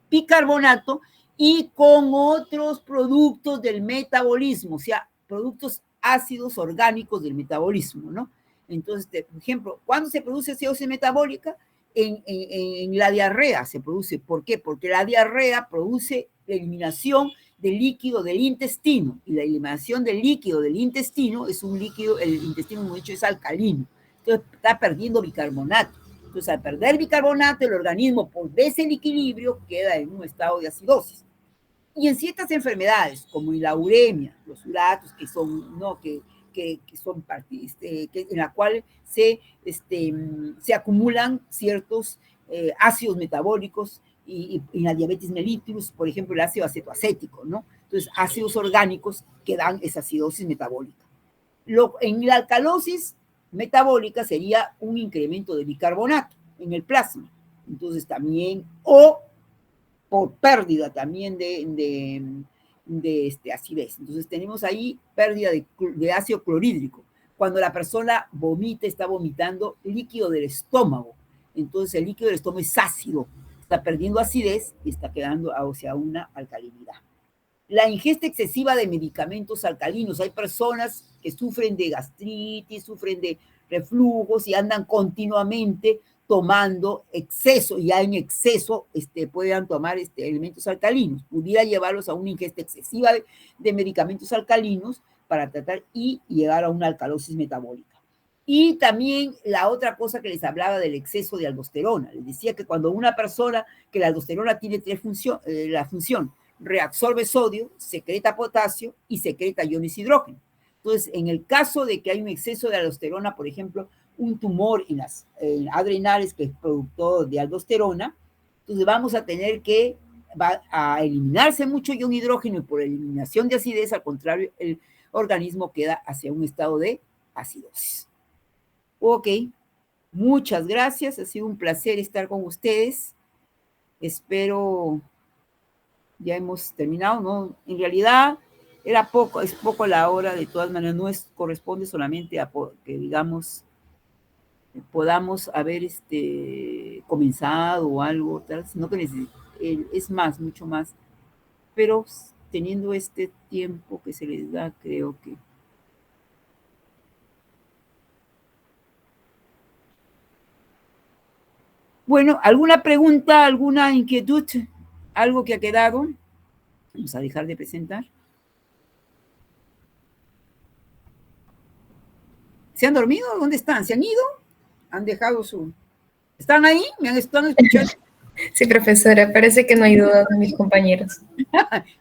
bicarbonato y con otros productos del metabolismo, o sea, productos ácidos orgánicos del metabolismo, ¿no? Entonces, por ejemplo, ¿cuándo se produce acidosis metabólica? En la diarrea se produce. ¿Por qué? Porque la diarrea produce la eliminación del líquido del intestino, y la eliminación del líquido del intestino es un líquido, el intestino, como he dicho, es alcalino. Entonces está perdiendo bicarbonato. Entonces, al perder bicarbonato, el organismo, por desequilibrio, queda en un estado de acidosis. Y en ciertas enfermedades, como en la uremia, los uratos, que son, ¿no? que son en la cual se acumulan ciertos ácidos metabólicos y en la diabetes mellitus, por ejemplo, el ácido acetoacético, ¿no? Entonces, ácidos orgánicos que dan esa acidosis metabólica. En la alcalosis metabólica sería un incremento de bicarbonato en el plasma. Entonces también, o por pérdida también de acidez. Entonces tenemos ahí pérdida de ácido clorhídrico. Cuando la persona vomita, está vomitando líquido del estómago. Entonces el líquido del estómago es ácido, está perdiendo acidez y está quedando hacia una alcalinidad. La ingesta excesiva de medicamentos alcalinos. Hay personas que sufren de gastritis, sufren de reflujos y andan continuamente tomando exceso, ya en exceso puedan tomar elementos alcalinos. Pudiera llevarlos a una ingesta excesiva de medicamentos alcalinos para tratar y llegar a una alcalosis metabólica. Y también la otra cosa que les hablaba del exceso de aldosterona. Les decía que cuando una persona, que la aldosterona tiene la función reabsorbe sodio, secreta potasio y secreta iones hidrógeno. Entonces, en el caso de que hay un exceso de aldosterona, por ejemplo, un tumor en las adrenales que es productor de aldosterona, entonces vamos a tener que va a eliminarse mucho ion hidrógeno y por eliminación de acidez, al contrario, el organismo queda hacia un estado de acidosis. Ok, muchas gracias, ha sido un placer estar con ustedes. Espero ya hemos terminado, ¿no? En realidad es poco la hora, de todas maneras, no corresponde solamente a que, digamos, podamos haber comenzado o algo, tal, sino que es más, mucho más, pero teniendo este tiempo que se les da, creo que... Bueno, ¿alguna pregunta, alguna inquietud, algo que ha quedado? Vamos a dejar de presentar. ¿Se han dormido? ¿Dónde están? ¿Se han ido? ¿Han dejado su...? ¿Están ahí? ¿Están escuchando? Sí, profesora, parece que no hay dudas de mis compañeros.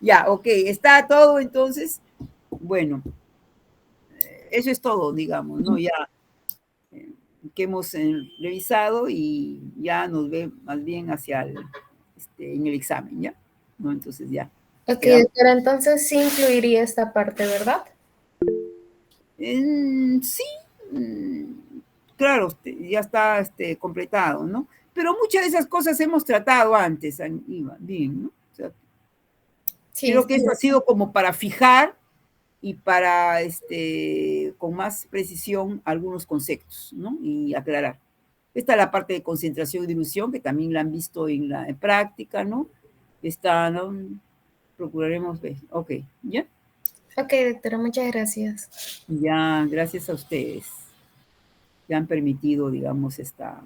Ya, ok, está todo entonces. Bueno, eso es todo, digamos, ¿no? Ya que hemos revisado y ya nos ve más bien hacia en el examen, ¿ya? ¿No? Entonces ya, Ok, quedamos. doctora, entonces sí incluiría esta parte, ¿verdad? Sí, claro, ya está completado, ¿no? Pero muchas de esas cosas hemos tratado antes, Iván, bien, ¿no? O sea, Sí, creo que sí. esto ha sido como para fijar y para, con más precisión algunos conceptos, ¿no? Y aclarar. Esta es la parte de concentración y dilución, que también la han visto en práctica, ¿no? Esta, ¿no? Procuraremos ver. Ok, ¿ya? Ok, doctora, muchas gracias. Ya, gracias a ustedes. Que han permitido, digamos, esta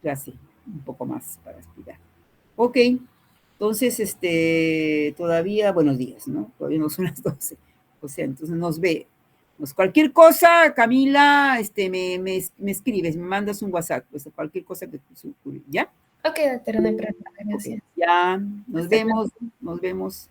clase un poco más para explicar. Ok, entonces, todavía, buenos días, ¿no? Todavía no son las 12. O sea, entonces nos ve. Pues cualquier cosa, Camila, me escribes, me mandas un WhatsApp, pues cualquier cosa que se ocurra, ¿ya? Ok, doctora, no hay problema, Ok, gracias. ya, nos Hasta luego. vemos, nos vemos.